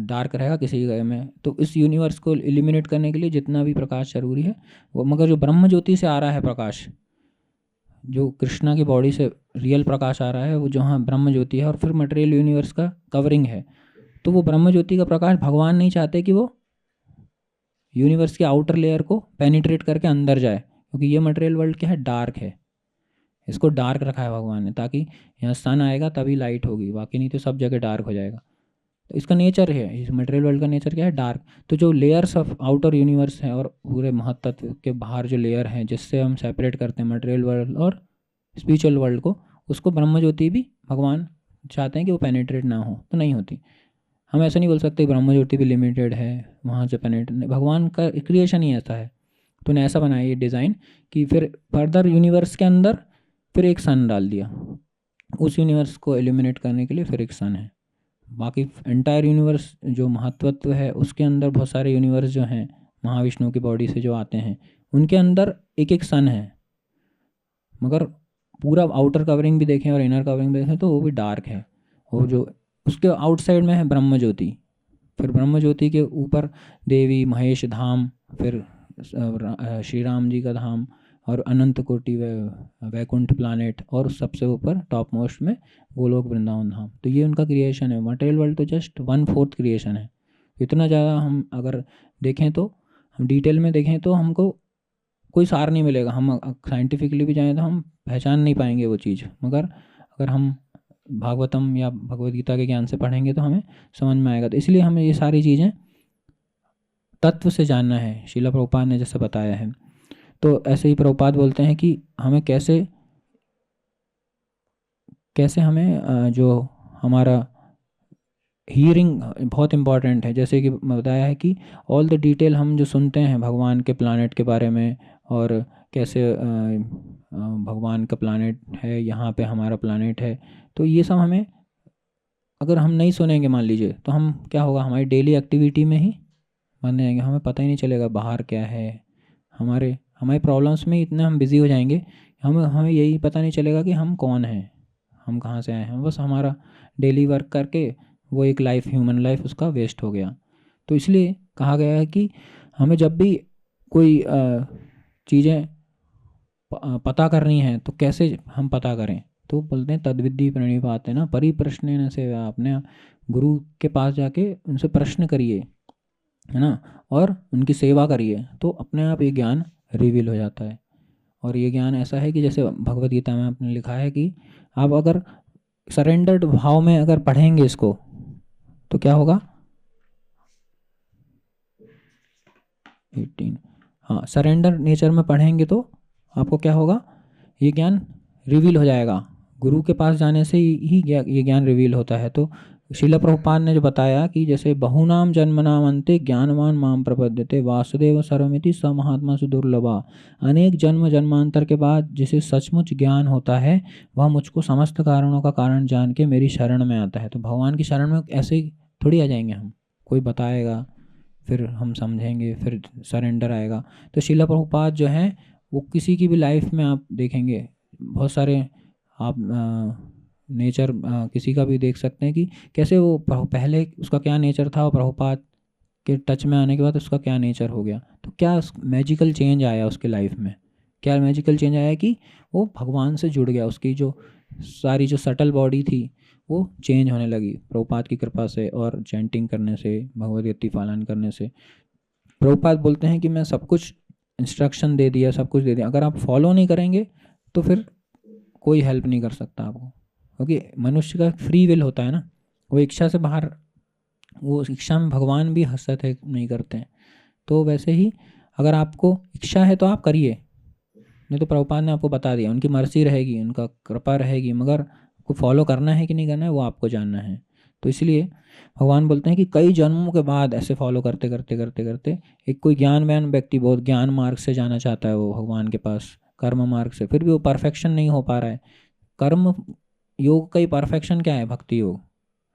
डार्क रहेगा, किसी जगह में। तो इस यूनिवर्स को इल्यूमिनेट करने के लिए जितना भी प्रकाश जरूरी है वो, मगर जो ब्रह्म ज्योति से आ रहा है प्रकाश, जो कृष्णा की बॉडी से रियल प्रकाश आ रहा है, वो जहाँ ब्रह्म ज्योति है और फिर मटेरियल यूनिवर्स का कवरिंग है, तो वो ब्रह्म ज्योति का प्रकाश भगवान नहीं चाहते कि वो यूनिवर्स के आउटर लेयर को पेनिट्रेट करके अंदर जाए, क्योंकि ये मटेरियल वर्ल्ड क्या है? डार्क है। इसको डार्क रखा है भगवान ने, ताकि यहाँ सन आएगा तभी लाइट होगी, बाकी नहीं तो सब जगह डार्क हो जाएगा। तो इसका नेचर है, इस मटेरियल वर्ल्ड का नेचर क्या है? डार्क। तो जो लेयर्स ऑफ आउटर यूनिवर्स हैं और पूरे महतत्व के बाहर जो लेयर हैं जिससे हम सेपरेट करते हैं मटेरियल वर्ल्ड और स्पिरिचुअल वर्ल्ड को, उसको ब्रह्म ज्योति भी भगवान चाहते हैं कि वो पेनिट्रेट ना हो, तो नहीं होती। हम ऐसा नहीं बोल सकते ब्रह्म ज्योति भी लिमिटेड है, वहाँ से पेनिट्रेट, भगवान का क्रिएशन ही ऐसा है। तो ने ऐसा बनाया ये डिज़ाइन कि फिर फर्दर यूनिवर्स के अंदर फिर एक सन डाल दिया, उस यूनिवर्स को एल्यूमिनेट करने के लिए फिर एक सन है। बाकी एंटायर यूनिवर्स जो महत्वत्व है उसके अंदर बहुत सारे यूनिवर्स जो हैं महाविष्णु की बॉडी से जो आते हैं, उनके अंदर एक एक सन है। मगर पूरा आउटर कवरिंग भी देखें और इनर कवरिंग भी देखें तो वो भी डार्क है। और जो उसके आउटसाइड में है ब्रह्म ज्योति, फिर ब्रह्म ज्योति के ऊपर देवी महेश धाम, फिर श्री राम जी का धाम, और अनंत कोटि वैकुंठ प्लानेट, और सबसे ऊपर टॉप मोस्ट में गोलोक वृंदावन धाम। तो ये उनका क्रिएशन है। मटेरियल वर्ल्ड तो जस्ट 1/4 क्रिएशन है। इतना ज़्यादा हम अगर देखें तो, हम डिटेल में देखें तो हमको कोई सार नहीं मिलेगा। हम साइंटिफिकली भी जाएँ तो हम पहचान नहीं पाएंगे वो चीज़, मगर अगर हम भागवतम या भगवद गीता के ज्ञान से पढ़ेंगे तो हमें समझ में आएगा। तो इसलिए हमें ये सारी चीज़ें तत्व से जानना है, श्रील प्रभुपाद ने जैसे बताया है। तो ऐसे ही प्रभुपाद बोलते हैं कि हमें कैसे कैसे हमें जो हमारा हीयरिंग बहुत इम्पॉर्टेंट है। जैसे कि बताया है कि ऑल द डिटेल हम जो सुनते हैं भगवान के प्लानेट के बारे में, और कैसे भगवान का प्लानेट है, यहाँ पे हमारा प्लानेट है, तो ये सब हमें अगर हम नहीं सुनेंगे मान लीजिए, तो हम क्या होगा, हमारी डेली एक्टिविटी में ही बन जाएंगे, हमें पता ही नहीं चलेगा बाहर क्या है। हमारे हमारे प्रॉब्लम्स में इतने हम बिज़ी हो जाएंगे, हमें हमें यही पता नहीं चलेगा कि हम कौन हैं, हम कहाँ से आए हैं। बस हमारा डेली वर्क करके वो एक लाइफ, ह्यूमन लाइफ उसका वेस्ट हो गया। तो इसलिए कहा गया है कि हमें जब भी कोई चीज़ें पता करनी है तो कैसे हम पता करें, तो बोलते हैं तद्विद्धि प्रणिपाते ना परिप्रश्न से, आपने गुरु के पास जाके उनसे प्रश्न करिए, है ना, और उनकी सेवा करिए, तो अपने आप ये ज्ञान रिवील हो जाता है। और ये ज्ञान ऐसा है कि जैसे भगवत गीता में आपने लिखा है कि आप अगर सरेंडर्ड भाव में अगर पढ़ेंगे इसको तो क्या होगा, 18, हाँ, सरेंडर नेचर में पढ़ेंगे तो आपको क्या होगा, ये ज्ञान रिवील हो जाएगा। गुरु के पास जाने से ही ये ज्ञान रिवील होता है। तो शिला प्रभुपाद ने जो बताया कि जैसे बहुनाम जन्मनाम अंते ज्ञानवान माम प्रपद्यते वासुदेव सर्वमिति स महात्मा सुदुर्लभा, अनेक जन्म जन्मांतर के बाद जिसे सचमुच ज्ञान होता है वह मुझको समस्त कारणों का कारण जान के मेरी शरण में आता है। तो भगवान की शरण में ऐसे ही थोड़ी आ जाएंगे हम, कोई बताएगा फिर हम समझेंगे, फिर सरेंडर आएगा। तो शिला प्रभुपाद जो हैं वो किसी की भी लाइफ में आप देखेंगे, बहुत सारे आप नेचर किसी का भी देख सकते हैं कि कैसे वो पहले उसका क्या नेचर था और प्रभुपाद के टच में आने के बाद उसका क्या नेचर हो गया। तो क्या मैजिकल चेंज आया उसके लाइफ में, क्या मैजिकल चेंज आया कि वो भगवान से जुड़ गया, उसकी जो सारी जो सटल बॉडी थी वो चेंज होने लगी प्रभुपाद की कृपा से और चैंटिंग करने से, भगवद गीता पालन करने से। प्रभुपाद बोलते हैं कि मैं सब कुछ इंस्ट्रक्शन दे दिया, सब कुछ दे दिया, अगर आप फॉलो नहीं करेंगे तो फिर कोई हेल्प नहीं कर सकता आपको, क्योंकि मनुष्य का फ्री विल होता है ना, वो इच्छा से बाहर, वो इच्छा में भगवान भी हस्तक्षेप नहीं करते हैं। तो वैसे ही अगर आपको इच्छा है तो आप करिए, नहीं तो प्रभुपाद ने आपको बता दिया, उनकी मर्जी रहेगी, उनका कृपा रहेगी, मगर को फॉलो करना है कि नहीं करना है वो आपको जानना है। तो इसलिए भगवान बोलते हैं कि कई जन्मों के बाद ऐसे फॉलो करते करते करते करते एक कोई ज्ञानवान व्यक्ति बहुत ज्ञान मार्ग से जाना चाहता है वो भगवान के पास, कर्म मार्ग से, फिर भी वो परफेक्शन नहीं हो पा रहा है। कर्म योग का ही परफेक्शन क्या है, भक्ति योग,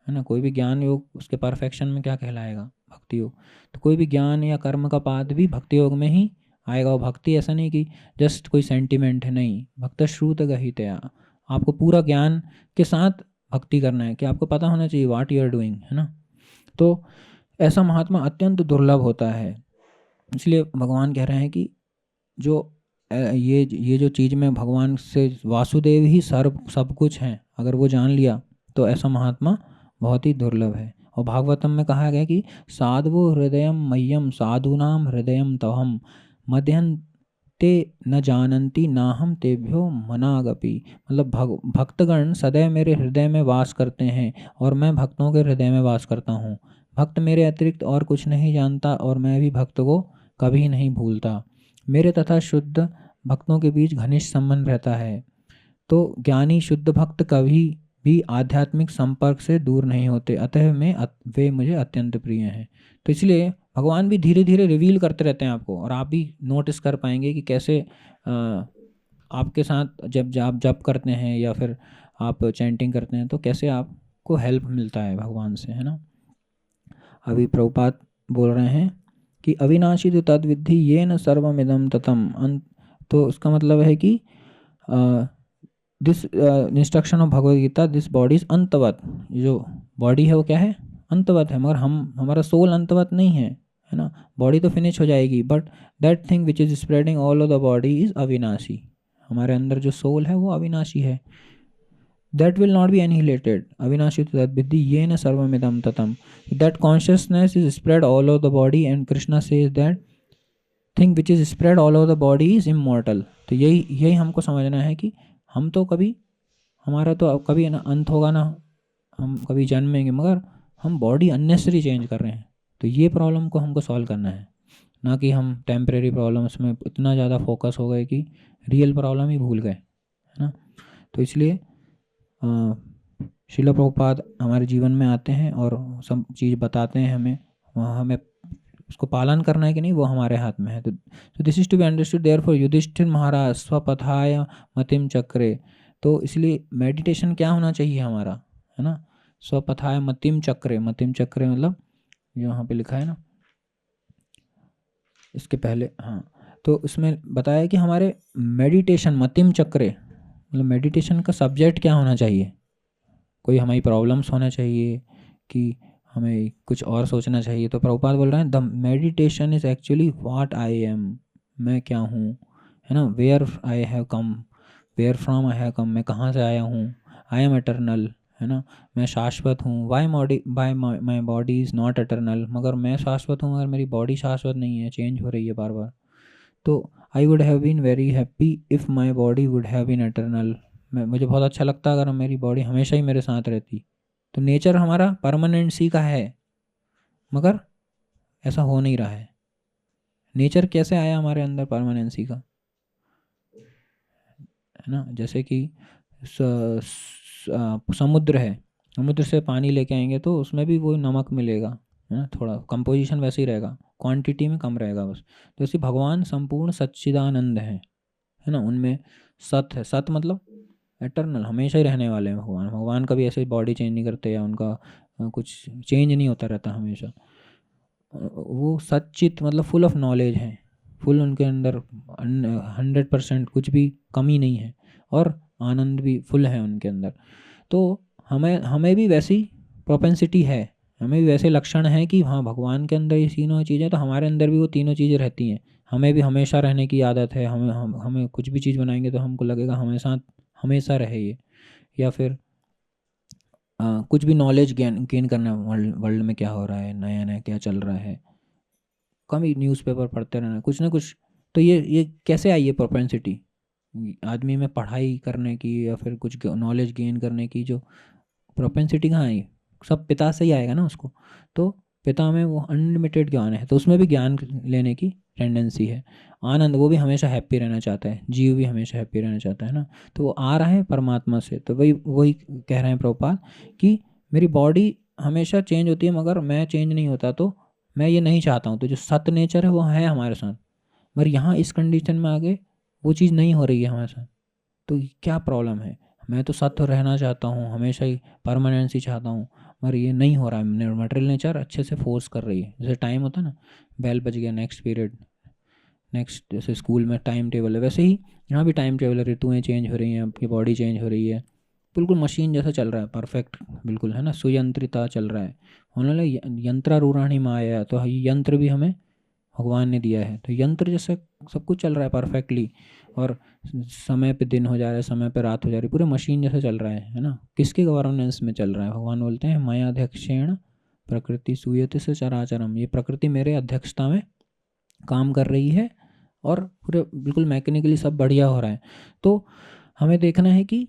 है ना। कोई भी ज्ञान योग उसके परफेक्शन में क्या कहलाएगा, भक्ति योग। तो कोई भी ज्ञान या कर्म का पाद भी भक्ति योग में ही आएगा। वो भक्ति ऐसा नहीं कि जस्ट कोई सेंटिमेंट है, नहीं, भक्त श्रुत गहितया, आपको पूरा ज्ञान के साथ भक्ति करना है कि आपको पता होना चाहिए व्हाट यू आर डूइंग, है ना। तो ऐसा महात्मा अत्यंत दुर्लभ होता है। इसलिए भगवान कह रहे हैं कि जो ये जो चीज़ में भगवान से, वासुदेव ही सर्व सब कुछ हैं, अगर वो जान लिया तो ऐसा महात्मा बहुत ही दुर्लभ है। और भागवतम में कहा गया कि साधवो हृदयम मह्यम साधुनाम हृदयम तवहम मध्यं ते न जानन्ति नाहम तेभ्यो मनागपि, मतलब भक्तगण सदैव मेरे हृदय में वास करते हैं और मैं भक्तों के हृदय में वास करता हूँ। भक्त मेरे अतिरिक्त और कुछ नहीं जानता और मैं भी भक्त को कभी नहीं भूलता। मेरे तथा शुद्ध भक्तों के बीच घनिष्ठ संबंध रहता है। तो ज्ञानी शुद्ध भक्त कभी भी आध्यात्मिक संपर्क से दूर नहीं होते, अतः वे मुझे अत्यंत प्रिय हैं। तो इसलिए भगवान भी धीरे धीरे रिवील करते रहते हैं आपको, और आप भी नोटिस कर पाएंगे कि कैसे आपके साथ जब आप जप करते हैं या फिर आप चैंटिंग करते हैं तो कैसे आपको हेल्प मिलता है भगवान से, है ना। अभी प्रभुपाद बोल रहे हैं कि अविनाशी तो तद्विद्धि ये न सर्वमिदम ततम, तो उसका मतलब है कि this instruction of Bhagavad Gita, this body is अंतवत, जो बॉडी है वो क्या है, अंतवत है, मगर हमारा सोल अंतवत नहीं है ना। बॉडी तो फिनिश हो जाएगी, but that thing which is spreading all of the body is अविनाशी। हमारे अंदर जो सोल है वो अविनाशी है, that will not be annihilated, अविनाशी तद्विद्धि ये न सर्वमिदम ततम, that consciousness is spread all over the body and Krishna says that thing which is spread all over the body is immortal. तो यही हमको समझना है कि हम तो कभी, हमारा तो कभी ना अंत होगा ना, हम कभी जन्मेंगे, मगर हम बॉडी अननेसेसरी चेंज कर रहे हैं। तो ये प्रॉब्लम को हमको सॉल्व करना है, ना कि हम टेम्परेरी प्रॉब्लम्स में इतना ज़्यादा फोकस हो गए कि रियल प्रॉब्लम ही भूल गए, है ना। तो इसलिए शिला प्रभुपाद हमारे जीवन में आते हैं और सब चीज़ बताते हैं हमें, हमें उसको पालन करना है कि नहीं वो हमारे हाथ में है। तो this is to be understood there for Yudhishthir Maharaj स्वपथाय मतिम चक्रे। तो इसलिए मेडिटेशन क्या होना चाहिए हमारा, है ना, स्वपथाय मतिम चक्रे, मतिम चक्रे मतलब यहाँ पे लिखा है ना इसके पहले, हाँ, तो उसमें बताया कि हमारे मेडिटेशन मतिम चक्रे मतलब मेडिटेशन का सब्जेक्ट क्या होना चाहिए, कोई हमारी प्रॉब्लम्स होना चाहिए कि हमें कुछ और सोचना चाहिए। तो प्रभुपाद बोल रहे हैं the meditation is actually what I am, मैं क्या हूँ, है ना, where I have come, where from I have come, मैं कहाँ से आया हूँ, आई एम एटर्नल, है ना, मैं शाश्वत हूँ, why my body is not eternal, मगर मैं शाश्वत हूँ मगर मेरी बॉडी शाश्वत नहीं है, चेंज हो रही है बार बार। तो I would have been very happy if my body would have been eternal, मैं मुझे बहुत अच्छा लगता अगर मेरी बॉडी हमेशा ही मेरे साथ रहती। तो नेचर हमारा परमानेंसी का है मगर ऐसा हो नहीं रहा है। नेचर कैसे आया हमारे अंदर परमानेंसी का, है ना, जैसे कि समुद्र है, समुद्र से पानी लेके आएंगे तो उसमें भी वो नमक मिलेगा, है ना, थोड़ा कंपोजिशन वैसे ही रहेगा, क्वांटिटी में कम रहेगा बस। तो ऐसे भगवान संपूर्ण सच्चिदानंद है ना, उनमें सत है, सत मतलब एटर्नल, हमेशा ही रहने वाले हैं भगवान, भगवान कभी ऐसे बॉडी चेंज नहीं करते या उनका कुछ चेंज नहीं होता रहता हमेशा। वो सच्चित मतलब फुल ऑफ नॉलेज है, फुल उनके अंदर 100% कुछ भी कमी नहीं है, और आनंद भी फुल है उनके अंदर। तो हमें हमें भी वैसी प्रोपेंसिटी है, हमें भी वैसे लक्षण हैं कि हाँ भगवान के अंदर ये तीनों चीज़ें, तो हमारे अंदर भी वो तीनों चीज़ें रहती हैं। हमें भी हमेशा रहने की आदत है, हमें कुछ भी चीज़ बनाएंगे तो हमको लगेगा हमेशा हमेशा रहे ये, या फिर कुछ भी नॉलेज गेन गेन करना, वर्ल्ड वर्ल्ड में क्या हो रहा है, नया नया क्या चल रहा है, कभी न्यूज़पेपर पढ़ते रहना कुछ ना कुछ। तो ये कैसे आई है प्रोपेंसिटी आदमी में पढ़ाई करने की या फिर कुछ नॉलेज गेन करने की, जो प्रोपेंसिटी कहाँ आई, सब पिता से ही आएगा ना उसको। तो पिता में वो अनलिमिटेड ज्ञान है, तो उसमें भी ज्ञान लेने की टेंडेंसी है। आनंद, वो भी हमेशा हैप्पी रहना चाहता है, जीव भी हमेशा हैप्पी रहना चाहता है ना। तो वो आ रहा है परमात्मा से, तो वही वही कह रहे हैं प्रभुपाद कि मेरी बॉडी हमेशा चेंज होती है मगर मैं चेंज नहीं होता, तो मैं ये नहीं चाहता हूँ। तो जो सत नेचर है वो है हमारे साथ, मगर यहाँ इस कंडीशन में आगे वो चीज़ नहीं हो रही है हमारे साथ। तो क्या प्रॉब्लम है, मैं तो सत्य रहना चाहता हूँ, हमेशा ही परमानेंसी चाहता हूँ, मगर ये नहीं हो रहा है, मटेरियल नेचर अच्छे से फोर्स कर रही है। जैसे टाइम होता है ना, बेल बज गया, नेक्स्ट पीरियड, नेक्स्ट, जैसे स्कूल में टाइम टेबल है वैसे ही यहाँ भी टाइम टेबल है, ऋतुएँ चेंज हो रही हैं, आपकी बॉडी चेंज हो रही है, बिल्कुल मशीन जैसा चल रहा है, परफेक्ट बिल्कुल, है ना, सुयंत्रिता चल रहा है। उन्होंने यंत्रारूढ़ाणी माया, तो ये यंत्र भी हमें भगवान ने दिया है, तो यंत्र जैसे सब कुछ चल रहा है परफेक्टली, और समय पे दिन हो जा रहा है, समय पे रात हो जा रही है, पूरे मशीन जैसे चल रहा है ना, किसके गवर्नेंस में चल रहा है, भगवान बोलते हैं मयाध्यक्षेण प्रकृति सूयते से चराचरम, ये प्रकृति मेरे अध्यक्षता में काम कर रही है और पूरे बिल्कुल मैकेनिकली सब बढ़िया हो रहा है। तो हमें देखना है कि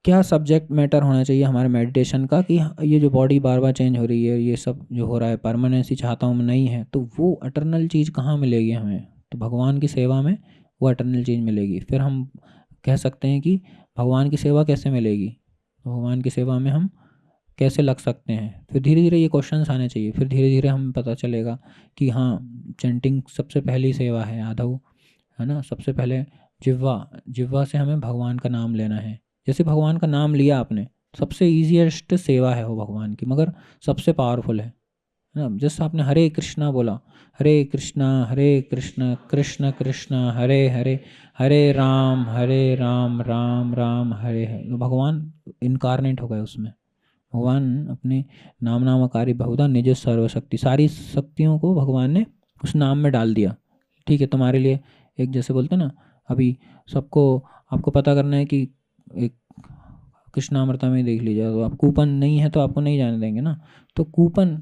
क्या सब्जेक्ट मैटर होना चाहिए हमारे मेडिटेशन का, कि ये जो बॉडी बार बार चेंज हो रही है, ये सब जो हो रहा है परमानेंसी चाहता हूँ मैं, नहीं है, तो वो अटर्नल चीज़ कहाँ मिलेगी हमें, तो भगवान की सेवा में वो अटर्नल चीज़ मिलेगी। फिर हम कह सकते हैं कि भगवान की सेवा कैसे मिलेगी, तो भगवान की सेवा में हम कैसे लग सकते हैं, फिर धीरे धीरे ये क्वेश्चंस आने चाहिए, फिर धीरे धीरे हमें पता चलेगा कि हाँ चैंटिंग सबसे पहली सेवा है आदव, है ना, सबसे पहले जिह्वा, जिह्वा से हमें भगवान का नाम लेना है। जैसे भगवान का नाम लिया आपने, सबसे ईजिएस्ट सेवा है वो भगवान की, मगर सबसे पावरफुल है ना। जैसे आपने हरे कृष्णा बोला, हरे कृष्णा कृष्ण कृष्ण हरे हरे, हरे राम राम राम हरे हरे, तो भगवान इनकारनेट हो गए उसमें। भगवान अपने नाम नामकारी बहुधा निज सर्वशक्ति, सारी शक्तियों को भगवान ने उस नाम में डाल दिया। ठीक है, तुम्हारे लिए एक, जैसे बोलते हैं ना, अभी सबको आपको पता करना है कि एक कृष्णामृता में देख लीजिए, तो आप कूपन नहीं है तो आपको नहीं जाने देंगे ना। तो कूपन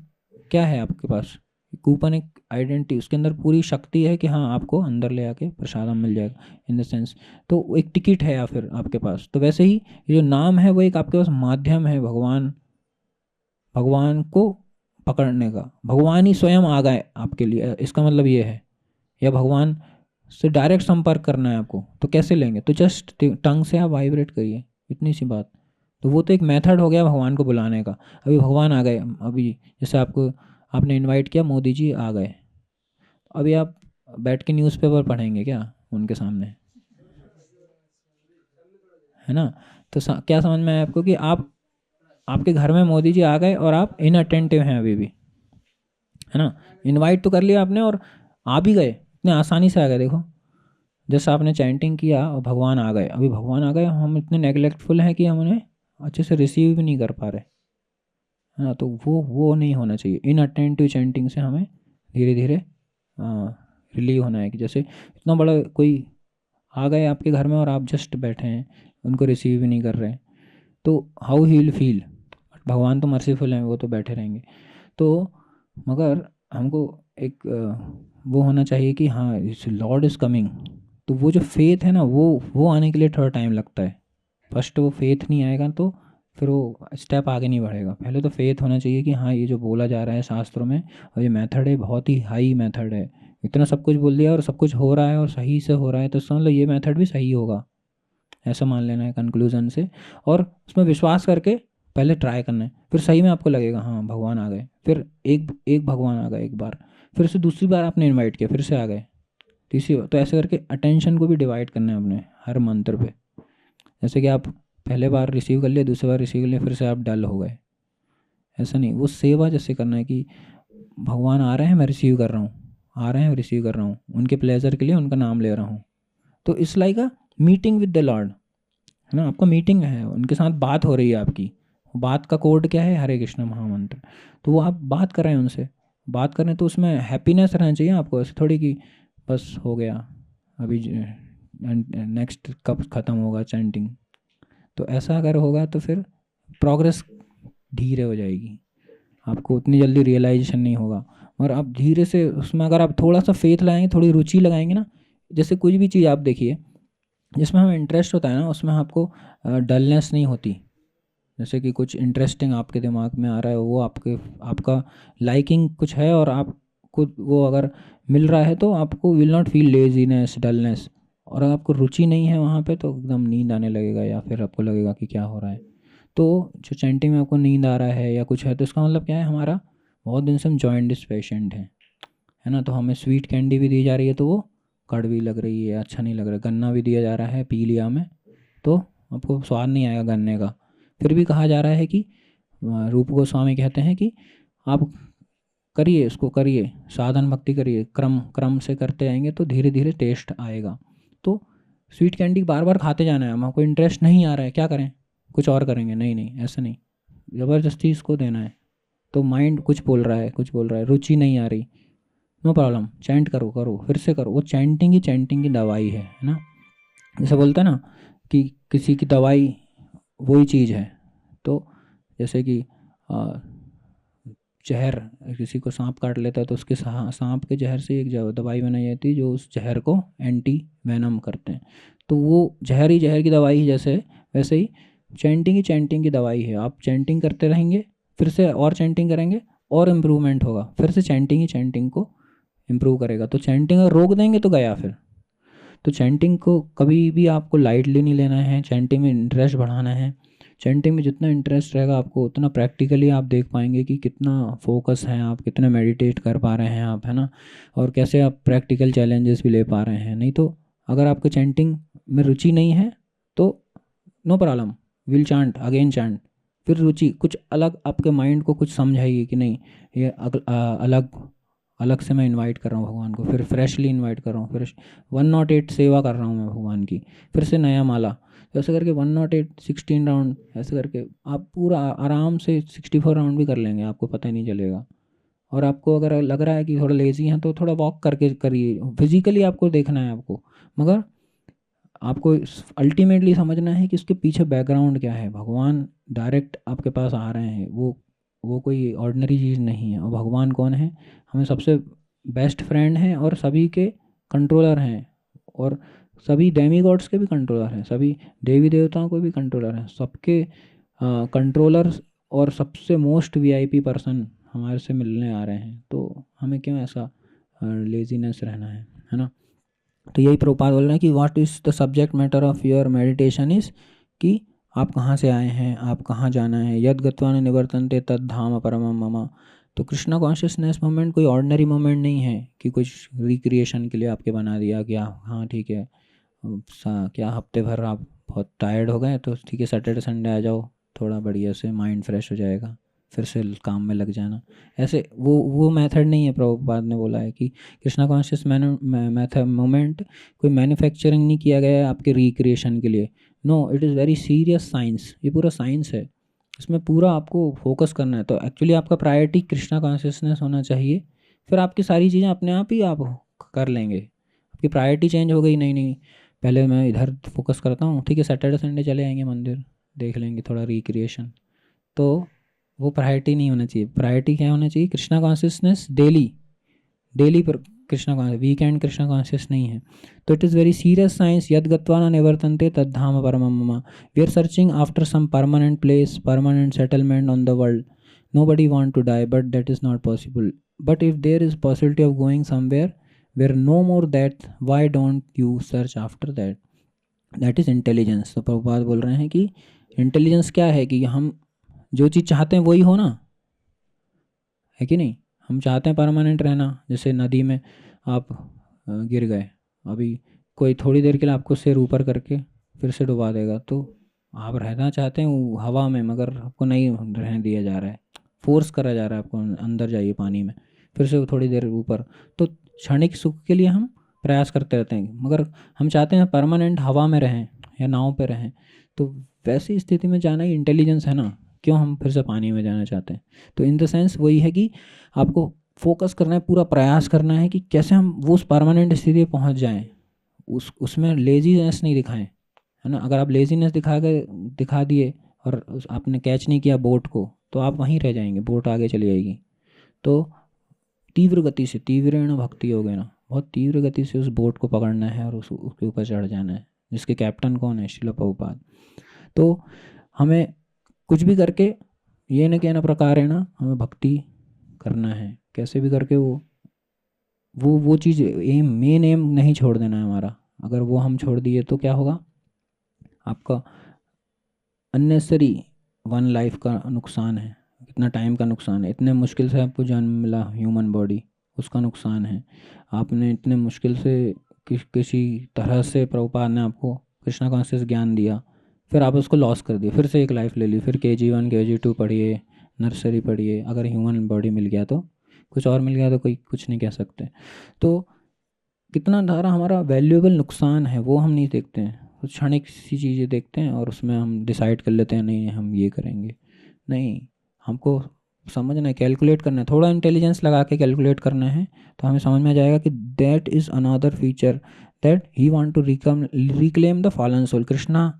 क्या है आपके पास, कूपन एक आइडेंटिटी, उसके अंदर पूरी शक्ति है कि हाँ आपको अंदर ले आके प्रसादम मिल जाएगा, इन द सेंस तो एक टिकट है या फिर आपके पास। तो वैसे ही ये जो नाम है वो एक आपके पास माध्यम है, भगवान, भगवान को पकड़ने का, भगवान ही स्वयं आ गए आपके लिए, इसका मतलब ये है, या भगवान से डायरेक्ट संपर्क करना है आपको, तो कैसे लेंगे, तो जस्ट टंग से आप वाइब्रेट करिए, इतनी सी बात। तो वो तो एक मेथड हो गया भगवान को बुलाने का। अभी भगवान आ गए, अभी जैसे आपको, आपने इनवाइट किया, मोदी जी आ गए, अभी आप बैठ के न्यूज़पेपर पढ़ेंगे क्या उनके सामने, है ना। तो क्या समझ में आया आपको कि आप आपके घर में मोदी जी आ गए और आप इनअटेंटिव हैं अभी भी, है ना। इनवाइट तो कर लिया आपने और आ भी गए, इतने आसानी से आ गए। देखो जैसे आपने चैंटिंग किया और भगवान आ गए, अभी भगवान आ गए, हम इतने नेग्लेक्टफुल हैं कि हम उन्हें अच्छे से रिसीव भी नहीं कर पा रहे, है ना। तो वो नहीं होना चाहिए। इनअटेंटिव चैंटिंग से हमें धीरे धीरे रिलीव होना है कि जैसे इतना बड़ा कोई आ गए आपके घर में और आप जस्ट बैठे हैं, उनको रिसीव भी नहीं कर रहे हैं, तो हाउ ही विल फील। भगवान तो मर्सीफुल हैं, वो तो बैठे रहेंगे। तो मगर हमको एक वो होना चाहिए कि हाँ इस लॉर्ड इज़ कमिंग। तो वो जो फेथ है ना, वो आने के लिए थोड़ा टाइम लगता है। फर्स्ट वो फेथ नहीं आएगा तो फिर वो स्टेप आगे नहीं बढ़ेगा। पहले तो फेथ होना चाहिए कि हाँ ये जो बोला जा रहा है शास्त्रों में और ये मेथड है बहुत ही हाई मेथड है। इतना सब कुछ बोल दिया और सब कुछ हो रहा है और सही से हो रहा है तो समझ लो ये मेथड भी सही होगा, ऐसा मान लेना है कंक्लूजन से। और उसमें विश्वास करके पहले ट्राई करना है, फिर सही में आपको लगेगा हाँ भगवान आ गए। फिर एक एक भगवान आ गए एक बार, फिर से दूसरी बार आपने इनवाइट किया, फिर से आ गए, तीसरी बार। तो ऐसे करके अटेंशन को भी डिवाइड करना है अपने हर मंत्र पे। जैसे कि आप पहले बार रिसीव कर लिए, दूसरी बार रिसीव कर लिए, फिर से आप डल हो गए, ऐसा नहीं। वो सेवा जैसे करना है कि भगवान आ रहे हैं मैं रिसीव कर रहा हूँ, आ रहे हैं रिसीव कर रहा हूँ, उनके प्लेजर के लिए उनका नाम ले रहा हूँ। तो it's like a meeting with the Lord, है ना। आपका मीटिंग है, उनके साथ बात हो रही है आपकी। बात का कोड क्या है, हरे कृष्ण महामंत्र। तो वो आप बात कर रहे हैं उनसे, बात कर रहे हैं तो उसमें हैप्पीनेस रहना चाहिए आपको। ऐसे थोड़ी कि बस हो गया अभी नेक्स्ट कब ख़त्म होगा चैंटिंग। तो ऐसा अगर होगा तो फिर प्रोग्रेस धीरे हो जाएगी, आपको उतनी जल्दी रियलाइजेशन नहीं होगा। और आप धीरे से उसमें अगर आप थोड़ा सा फेथ लगाएंगे, थोड़ी रुचि लगाएंगे ना, जैसे कुछ भी चीज़ आप देखिए जिसमें हमें इंटरेस्ट होता है ना, उसमें आपको डलनेस नहीं होती। जैसे कि कुछ इंटरेस्टिंग आपके दिमाग में आ रहा है, वो आपका लाइकिंग कुछ है और आपको वो अगर मिल रहा है तो आपको will not feel laziness dullness. और अगर आपको रुचि नहीं है वहाँ पे तो एकदम नींद आने लगेगा या फिर आपको लगेगा कि क्या हो रहा है। तो जो चैंटिंग में आपको नींद आ रहा है या कुछ है तो इसका मतलब क्या है, हमारा बहुत दिन से हम जॉइंटिस पेशेंट हैं, है ना। तो हमें स्वीट कैंडी भी दी जा रही है तो वो कड़वी लग रही है, अच्छा नहीं लग रहा। गन्ना भी दिया जा रहा है पी लिया में तो आपको स्वाद नहीं आएगा गन्ने का। फिर भी कहा जा रहा है कि रूप गोस्वामी कहते हैं कि आप करिए, इसको करिए, साधन भक्ति करिए, क्रम क्रम से करते आएंगे तो धीरे धीरे टेस्ट आएगा। तो स्वीट कैंडी बार बार खाते जाना है, हमको इंटरेस्ट नहीं आ रहा है, क्या करें, कुछ और करेंगे। नहीं नहीं ऐसा नहीं, ज़बरदस्ती इसको देना है। तो माइंड कुछ बोल रहा है, कुछ बोल रहा है, रुचि नहीं आ रही, नो प्रॉब्लम, चैंट करो करो फिर से करो। वो चैंटिंग की दवाई है ना। जैसे बोलते हैं ना कि किसी की दवाई वही चीज़ है। तो जैसे कि आ, जहर, किसी को सांप काट लेता है तो उसके सांप के जहर से एक दवाई बनाई जाती है जो उस जहर को एंटी वेनम करते हैं। तो वो जहर ही जहर की दवाई ही जैसे, वैसे ही चैंटिंग की दवाई है। आप चैंटिंग करते रहेंगे, फिर से और चैंटिंग करेंगे और इम्प्रूवमेंट होगा, फिर से चैंटिंग को इम्प्रूव करेगा। तो चैंटिंग अगर रोक देंगे तो गया फिर। तो चैंटिंग को कभी भी आपको लाइटली नहीं लेना है, चैंटिंग में इंटरेस्ट बढ़ाना है। चैंटिंग में जितना इंटरेस्ट रहेगा आपको उतना प्रैक्टिकली आप देख पाएंगे कि कितना फोकस है आप, कितना मेडिटेट कर पा रहे हैं आप, है ना। और कैसे आप प्रैक्टिकल चैलेंजेस भी ले पा रहे हैं। नहीं तो अगर आपको चैंटिंग में रुचि नहीं है तो no problem, will chant again chant. फिर रुचि कुछ अलग, आपके माइंड को कुछ समझाइए कि नहीं ये अलग अलग से मैं इनवाइट कर रहा हूँ भगवान को, फिर फ्रेशली इनवाइट कर रहा हूँ, फिर 108 सेवा कर रहा हूँ मैं भगवान की, फिर से नया माला। तो ऐसे करके 108 16 राउंड ऐसे करके आप पूरा आराम से 64 राउंड भी कर लेंगे, आपको पता ही नहीं चलेगा। और आपको अगर लग रहा है कि थोड़ा लेजी हैं तो थोड़ा वॉक करके करिए, फिजिकली आपको देखना है आपको। मगर आपको अल्टीमेटली समझना है कि उसके पीछे बैकग्राउंड क्या है। भगवान डायरेक्ट आपके पास आ रहे हैं, वो कोई ऑर्डिनरी चीज़ नहीं है। और भगवान कौन है, हमें सबसे बेस्ट फ्रेंड हैं और सभी के कंट्रोलर हैं। और सभी डेमी गॉड्स के भी कंट्रोलर हैं, सभी देवी देवताओं को भी कंट्रोलर हैं, सबके कंट्रोलर और सबसे मोस्ट वीआईपी पर्सन हमारे से मिलने आ रहे हैं। तो हमें क्यों ऐसा लेजीनेस रहना है ना। तो यही प्रभुपाद बोल रहे हैं कि what is the subject matter of your meditation is कि आप कहाँ से आए हैं, आप कहाँ जाना है। यद गत्वा न निवर्तन्ते तद धाम परमम मम। तो कृष्णा कॉन्शियसनेस मोमेंट कोई ऑर्डिनरी मोमेंट नहीं है कि कुछ रिक्रिएशन के लिए आपके बना दिया गया। हाँ ठीक है, क्या हफ्ते भर आप बहुत टायर्ड हो गए तो ठीक है सैटरडे संडे आ जाओ, थोड़ा बढ़िया से माइंड फ्रेश हो जाएगा, फिर से काम में लग जाना। ऐसे वो मेथड नहीं है। प्रभुपाद ने बोला है कि कृष्णा कॉन्शियस मेथड मोमेंट कोई मैन्युफैक्चरिंग नहीं किया गया है आपके रिक्रिएशन के लिए। No, it is very serious science. ये पूरा साइंस है, इसमें पूरा आपको फोकस करना है। तो एक्चुअली आपका प्रायोरिटी कृष्णा कॉन्शियसनेस होना चाहिए, फिर आपकी सारी चीज़ें अपने आप ही आप कर लेंगे। आपकी प्रायोरिटी चेंज हो गई, नहीं नहीं पहले मैं इधर फोकस करता हूँ, ठीक है, सैटरडे संडे चले आएंगे मंदिर, देख लेंगे थोड़ा रिक्रिएशन। तो वो प्रायोरिटी नहीं होना चाहिए। प्रायोरिटी क्या होना चाहिए? कृष्णा कॉन्शियसनेस डेली, डेली पर Krishna conscious, weekend Krishna conscious नहीं है। तो it is very serious science. यद गत्वा न निवर्तन्ते तद्धाम परमम मम। We are searching after some permanent place, permanent settlement on the world. Nobody want to die, but that is not possible. But if there is possibility of going somewhere where no more that, why don't you search after that? That is intelligence. तो प्रभुपाद बोल रहे हैं कि intelligence क्या है कि हम जो चीज़ चाहते हैं वही हो ना, है कि नहीं? हम चाहते हैं परमानेंट रहना। जैसे नदी में आप गिर गए, अभी कोई थोड़ी देर के लिए आपको सिर ऊपर करके फिर से डुबा देगा, तो आप रहना चाहते हैं हवा में, मगर आपको नहीं रहने दिया जा रहा है, फोर्स करा जा रहा है आपको अंदर जाइए पानी में, फिर से थोड़ी देर ऊपर। तो क्षणिक सुख के लिए हम प्रयास करते रहते हैं, मगर हम चाहते हैं परमानेंट हवा में रहें या नाव पे रहें। तो वैसी स्थिति में जाना ही इंटेलिजेंस है ना, क्यों हम फिर से पानी में जाना चाहते हैं? तो इन द सेंस वही है कि आपको फोकस करना है, पूरा प्रयास करना है कि कैसे हम वो उस परमानेंट स्थिति पे पहुँच जाएँ। उसमें लेजीनेस नहीं दिखाएं, है ना। अगर आप लेजीनेस दिखा दिए और आपने कैच नहीं किया बोट को, तो आप वहीं रह जाएंगे, बोट आगे चली जाएगी। तो तीव्र गति से, तीव्रेण भक्ति हो गए ना, बहुत तीव्र गति से उस बोट को पकड़ना है और उसके ऊपर चढ़ जाना है, जिसके कैप्टन कौन है? श्रील प्रभुपाद। तो हमें कुछ भी करके ये न कहना प्रकार है ना, हमें भक्ति करना है कैसे भी करके। वो चीज़ एम, मेन एम नहीं छोड़ देना है हमारा। अगर वो हम छोड़ दिए तो क्या होगा? आपका अननेसरी वन लाइफ का नुकसान है, इतना टाइम का नुकसान है, इतने मुश्किल से आपको जन्म मिला ह्यूमन बॉडी, उसका नुकसान है। आपने इतने मुश्किल से किसी तरह से प्रभुपाद ने आपको कृष्णा कॉन्शियस ज्ञान दिया, फिर आप उसको लॉस कर दिए, फिर से एक लाइफ ले ली, फिर KG1 KG2 पढ़िए, नर्सरी पढ़िए। अगर ह्यूमन बॉडी मिल गया तो कुछ और मिल गया तो कोई कुछ नहीं कह सकते। तो कितना सारा हमारा वैल्यूएबल नुकसान है वो हम नहीं देखते हैं, कुछ क्षणिक सी चीज़ें देखते हैं और उसमें हम डिसाइड कर लेते हैं नहीं हम ये करेंगे। नहीं, हमको समझना है, कैलकुलेट करना है, थोड़ा इंटेलिजेंस लगा के कैलकुलेट करना है, तो हमें समझ में आ जाएगा कि that is another feature that he want to reclaim the fallen soul. Krishna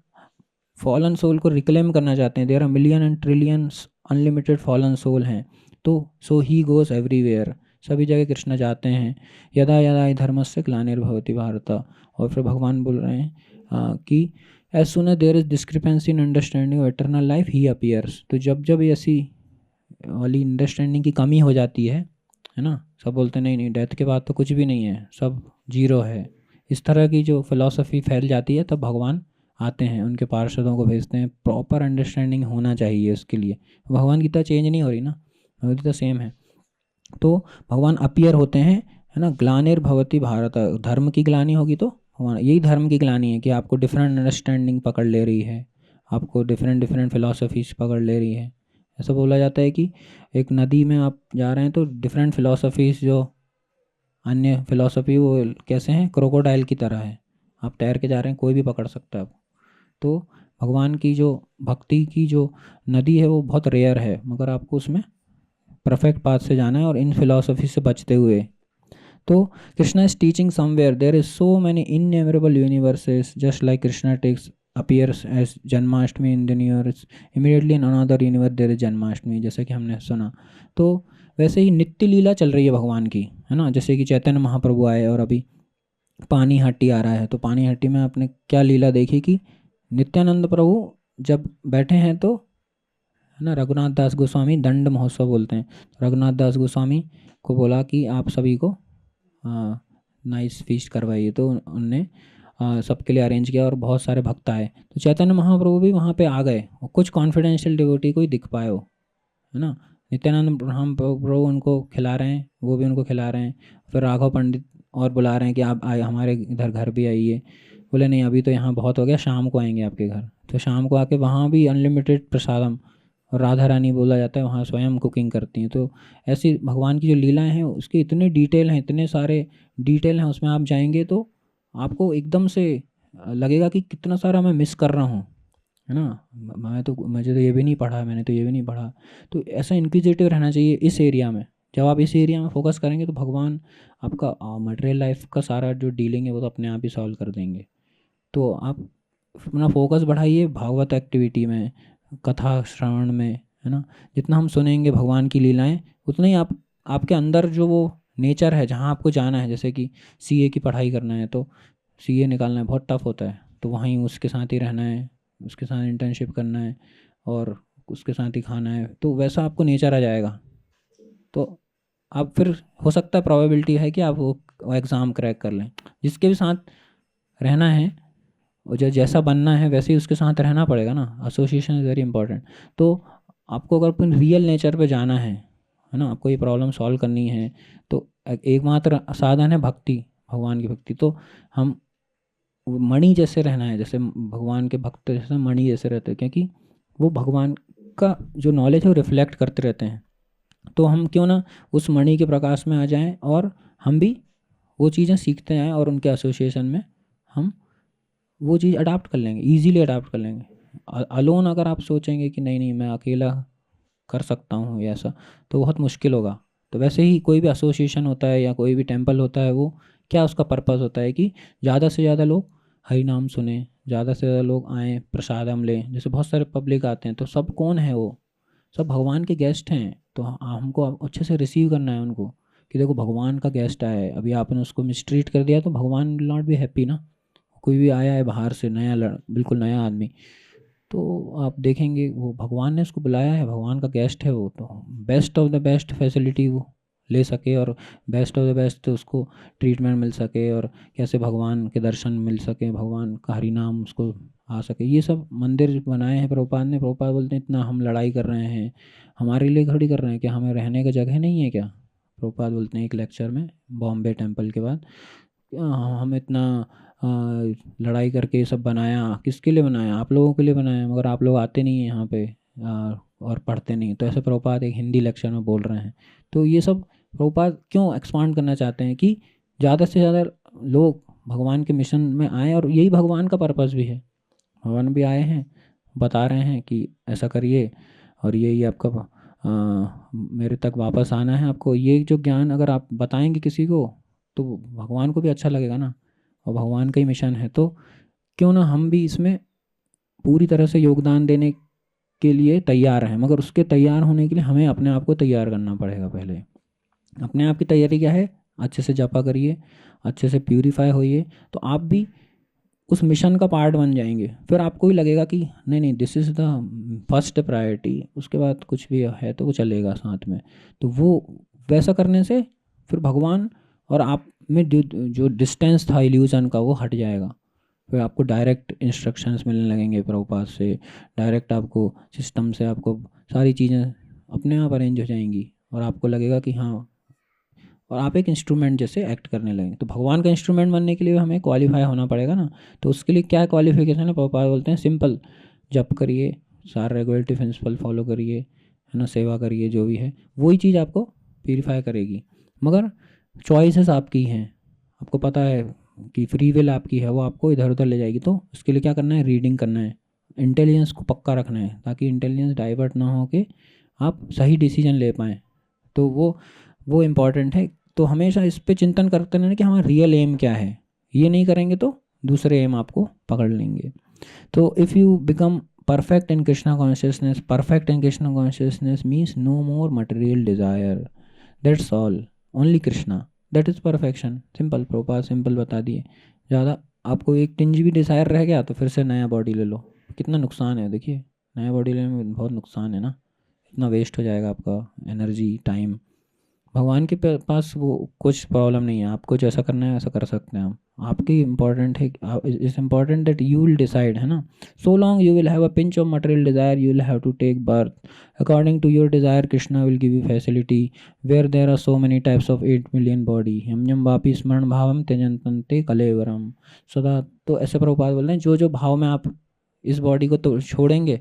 fallen soul को रिक्लेम करना चाहते हैं। There are million and trillions unlimited fallen soul हैं। तो सो ही गोज़ एवरीवेयर, सभी जगह कृष्ण जाते हैं। यदा यदा ही धर्मस्य ग्लानिर्भवति भारत। और फिर भगवान बोल रहे हैं कि as soon as there is discrepancy in understanding of eternal life he appears. तो जब जब ऐसी वाली अंडरस्टैंडिंग की कमी हो जाती है ना, सब बोलते हैं नहीं नहीं डेथ के बाद तो कुछ भी नहीं है, सब जीरो है, इस तरह की जो फिलॉसफी फैल जाती है, तब भगवान आते हैं, उनके पार्षदों को भेजते हैं। प्रॉपर अंडरस्टैंडिंग होना चाहिए उसके लिए। भगवान गीता चेंज नहीं हो रही ना, भगवद गीता सेम है। तो भगवान अपीयर होते हैं, है ना। ग्लानिर्भवति भारत, धर्म की ग्लानी होगी तो भगवान, यही धर्म की ग्लानी है कि आपको डिफरेंट अंडरस्टैंडिंग पकड़ ले रही है, आपको डिफरेंट डिफरेंट फिलोसफीज पकड़ ले रही है। ऐसा बोला जाता है कि एक नदी में आप जा रहे हैं तो डिफरेंट फिलोसफीज, जो अन्य फिलोसफी वो कैसे हैं, क्रोकोडाइल की तरह है, आप तैर के जा रहे हैं, कोई भी पकड़ सकता है आपको। तो भगवान की जो भक्ति की जो नदी है वो बहुत रेयर है, मगर आपको उसमें परफेक्ट पाथ से जाना है और इन फिलोसफी से बचते हुए। तो Krishna is teaching somewhere there is so many innumerable universes just like Krishna takes appears as Janmashtami in the universe, immediately in another universe there is Janmashtami, जैसे कि हमने सुना। तो वैसे ही नित्य लीला चल रही है भगवान की, है ना। जैसे कि चैतन्य महाप्रभु आए और अभी पानी हाटी आ रहा है, तो पानी हाटी में आपने क्या लीला देखी कि नित्यानंद प्रभु जब बैठे हैं तो, है ना, रघुनाथ दास गोस्वामी दंड महोत्सव बोलते हैं, रघुनाथ दास गोस्वामी को बोला कि आप सभी को नाइस फीस्ट करवाइए, तो उनने सबके लिए अरेंज किया और बहुत सारे भक्त आए। तो चैतन्य महाप्रभु भी वहाँ पे आ गए और कुछ कॉन्फिडेंशियल डिवोटी को ही दिख पाए हो, है ना। नित्यानंद हम प्रभु उनको खिला रहे हैं, वो भी उनको खिला रहे हैं। फिर राघव पंडित और बुला रहे हैं कि आप आए हमारे इधर घर भी आइए, बोले नहीं अभी तो यहाँ बहुत हो गया, शाम को आएंगे आपके घर। तो शाम को आके वहाँ भी अनलिमिटेड प्रसादम, और राधा रानी बोला जाता है, वहाँ स्वयं कुकिंग करती हैं। तो ऐसी भगवान की जो लीलाएं हैं उसके इतने डिटेल हैं, इतने सारे डिटेल हैं, उसमें आप जाएंगे तो आपको एकदम से लगेगा कि कितना सारा मैं मिस कर रहा हूँ, है ना। मुझे तो ये भी नहीं पढ़ा, मैंने तो ये भी नहीं पढ़ा। तो ऐसा इंक्विजिटिव रहना चाहिए इस एरिया में। जब आप इस एरिया में फोकस करेंगे तो भगवान आपका मटेरियल लाइफ का सारा जो डीलिंग है वो तो अपने आप ही सॉल्व कर देंगे। तो आप अपना फोकस बढ़ाइए भागवत एक्टिविटी में, कथा श्रवण में, है ना। जितना हम सुनेंगे भगवान की लीलाएं उतना ही आप, आपके अंदर जो वो नेचर है जहाँ आपको जाना है, जैसे कि सीए की पढ़ाई करना है तो सीए निकालना है बहुत टफ होता है, तो वहीं उसके साथ ही रहना है, उसके साथ इंटर्नशिप करना है और उसके साथ ही खाना है, तो वैसा आपको नेचर आ जाएगा। तो आप फिर हो सकता है प्रोबेबिलिटी है कि आप वो एग्ज़ाम क्रैक कर लें। जिसके भी साथ रहना है और जो जैसा बनना है वैसे ही उसके साथ रहना पड़ेगा ना, एसोसिएशन इज़ वेरी इंपॉर्टेंट। तो आपको अगर अपने रियल नेचर पे जाना है ना, आपको ये प्रॉब्लम सॉल्व करनी है, तो एकमात्र साधन है भक्ति, भगवान की भक्ति। तो हम मणि जैसे रहना है, जैसे भगवान के भक्त जैसे मणि जैसे रहते हैं, क्योंकि वो भगवान का जो नॉलेज है वो रिफ्लेक्ट करते रहते हैं। तो हम क्यों ना उस मणि के प्रकाश में आ जाएं और हम भी वो चीज़ें सीखते जाएं और उनके एसोसिएशन में हम वो चीज़ अडाप्ट कर लेंगे, इजीली अडाप्ट कर लेंगे। अलोन अगर आप सोचेंगे कि नहीं नहीं मैं अकेला कर सकता हूँ या ऐसा, तो बहुत मुश्किल होगा। तो वैसे ही कोई भी एसोसिएशन होता है या कोई भी टेम्पल होता है, वो क्या उसका पर्पस होता है कि ज़्यादा से ज़्यादा लोग हरि नाम सुने, ज़्यादा से ज़्यादा लोग आएँ प्रसादम लें। जैसे बहुत सारे पब्लिक आते हैं तो सब कौन है वो, सब भगवान के गेस्ट हैं। तो हमको अच्छे से रिसीव करना है उनको, कि देखो भगवान का गेस्ट आया है, अभी आपने उसको मिसट्रीट कर दिया तो भगवान विल नॉट बी हैप्पी ना। कोई भी आया है बाहर से नया बिल्कुल नया आदमी, तो आप देखेंगे वो भगवान ने उसको बुलाया है, भगवान का गेस्ट है वो, तो best of the best facility वो ले सके और बेस्ट ऑफ द बेस्ट उसको ट्रीटमेंट मिल सके और कैसे भगवान के दर्शन मिल सके, भगवान का हरि नाम उसको आ सके। ये सब मंदिर बनाए हैं प्रभुपाद ने। प्रभुपाद बोलते हैं इतना हम लड़ाई कर रहे हैं, हमारे लिए खड़ी कर रहे हैं, क्या हमें रहने का जगह नहीं है क्या। प्रभुपाद बोलते हैं एक लेक्चर में बॉम्बे टेम्पल के बाद, हम इतना अ, लड़ाई करके ये सब बनाया, किसके लिए बनाया, आप लोगों के लिए बनाया, मगर आप लोग आते नहीं हैं यहाँ पे और पढ़ते नहीं। तो ऐसे प्रभुपाद एक हिंदी लेक्चर में बोल रहे हैं। तो ये सब प्रभुपाद क्यों एक्सपांड करना चाहते हैं कि ज़्यादा से ज़्यादा लोग भगवान के मिशन में आए, और यही भगवान का पर्पस भी है। भगवान भी आए हैं, बता रहे हैं कि ऐसा करिए और यही आपका मेरे तक वापस आना है। आपको ये जो ज्ञान अगर आप बताएंगे किसी को तो भगवान को भी अच्छा लगेगा ना, और भगवान का ही मिशन है, तो क्यों ना हम भी इसमें पूरी तरह से योगदान देने के लिए तैयार हैं। मगर उसके तैयार होने के लिए हमें अपने आप को तैयार करना पड़ेगा। पहले अपने आप की तैयारी क्या है, अच्छे से जपा करिए, अच्छे से प्यूरीफाई होइए, तो आप भी उस मिशन का पार्ट बन जाएंगे। फिर आपको भी लगेगा कि नहीं नहीं this is the first priority, उसके बाद कुछ भी है तो वो चलेगा साथ में। तो वो वैसा करने से फिर भगवान और आप में जो डिस्टेंस था इल्यूजन का वो हट जाएगा। फिर आपको डायरेक्ट इंस्ट्रक्शंस मिलने लगेंगे प्रभुपाद से, डायरेक्ट आपको सिस्टम से आपको सारी चीज़ें अपने आप अरेंज हो जाएंगी और आपको लगेगा कि हाँ, और आप एक इंस्ट्रूमेंट जैसे एक्ट करने लगेंगे। तो भगवान का इंस्ट्रूमेंट बनने के लिए हमें क्वालिफाई होना पड़ेगा ना। तो उसके लिए क्या क्वालिफिकेशन है, प्रभुपाद बोलते हैं सिंपल, जप करिए, सारे रेगुलेटरी प्रिंसिपल फॉलो करिए, है ना, सेवा करिए, जो भी है वही चीज़ आपको प्यूरीफाई करेगी। मगर चॉइसेस आपकी हैं, आपको पता है कि फ्री विल आपकी है, वो आपको इधर उधर ले जाएगी। तो उसके लिए क्या करना है, रीडिंग करना है, इंटेलिजेंस को पक्का रखना है, ताकि इंटेलिजेंस डाइवर्ट ना हो के आप सही डिसीजन ले पाएँ। तो वो इम्पॉर्टेंट है। तो हमेशा इस पे चिंतन करते रहना कि हमारा रियल एम क्या है। ये नहीं करेंगे तो दूसरे एम आपको पकड़ लेंगे। तो if you become perfect in Krishna consciousness, perfect in Krishna consciousness means no more material desire, that's all, only Krishna, that is perfection. Simple, Prabhupada simple बता दिए। ज़्यादा आपको एक टिंज भी डिज़ायर रह गया तो फिर से नया बॉडी ले लो, कितना नुकसान है। देखिए नया बॉडी लेने में बहुत नुकसान है ना, इतना वेस्ट हो जाएगा आपका एनर्जी टाइम। भगवान के पास वो कुछ प्रॉब्लम नहीं है, आपको जैसा करना है वैसा कर सकते हैं हम। आपकी इम्पॉर्टेंट है, it's important that you will decide, है ना। So long you will have a pinch of material desire you will have to take birth according to your desire Krishna will give you facility where there are so many types of 8 million body हम यम वापी स्मरण भावम त्यजंतन्ते कलेवरम सदा। तो ऐसे प्रभुपाद बोल रहे हैं जो जो भाव में आप इस बॉडी को तो छोड़ेंगे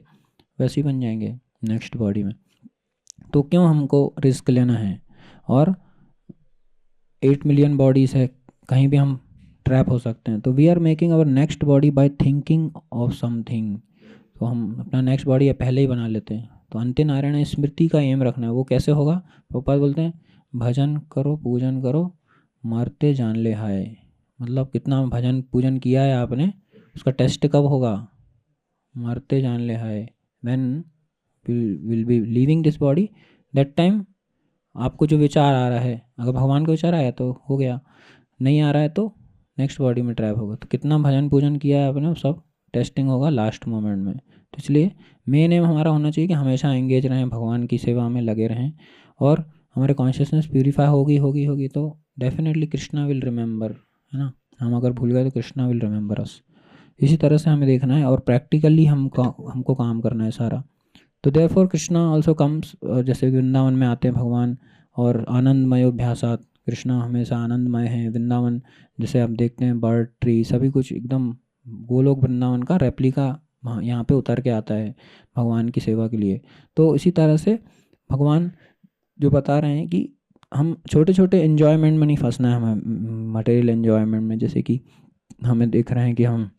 वैसे ही बन जाएंगे नेक्स्ट बॉडी में। तो क्यों हमको रिस्क लेना है, और 8 मिलियन बॉडीज़ है, कहीं भी हम ट्रैप हो सकते हैं। तो we are making our next body by thinking of something, तो हम अपना नेक्स्ट बॉडी पहले ही बना लेते हैं। तो अंत्य नारायण स्मृति का एम रखना है। वो कैसे होगा, प्रभुपाद बोलते हैं भजन करो पूजन करो मरते जान ले हाय, मतलब कितना भजन पूजन किया है आपने, उसका टेस्ट कब होगा, मरते जान ले हाय, when will be leaving this body, that time आपको जो विचार आ रहा है, अगर भगवान का विचार आया तो हो गया, नहीं आ रहा है तो नेक्स्ट बॉडी में ट्रैप होगा। तो कितना भजन पूजन किया है आपने, सब टेस्टिंग होगा लास्ट मोमेंट में। तो इसलिए मेन एम हमारा होना चाहिए कि हमेशा एंगेज रहें, भगवान की सेवा में लगे रहें, और हमारे कॉन्शियसनेस प्यूरीफाई होगी तो डेफिनेटली कृष्णा विल रिमेंबर, है ना। हम अगर भूल गए तो कृष्णा विल रिमेंबर अस। इसी तरह से हमें देखना है और प्रैक्टिकली हमको काम करना है सारा। तो देयरफॉर कृष्णा ऑल्सो कम्स, जैसे वृंदावन में आते हैं भगवान और आनंदमयोभ्यासात, कृष्णा हमेशा आनंदमय हैं। वृंदावन जैसे आप देखते हैं बर्ड ट्री सभी कुछ एकदम गोलोक वृंदावन का रेप्लिका वहाँ यहाँ पे उतर के आता है भगवान की सेवा के लिए। तो इसी तरह से भगवान जो बता रहे हैं कि हम छोटे छोटे इन्जॉयमेंट में नहीं फंसना है, हमें मटेरियल इन्जॉयमेंट में, जैसे कि हमें देख रहे हैं कि हम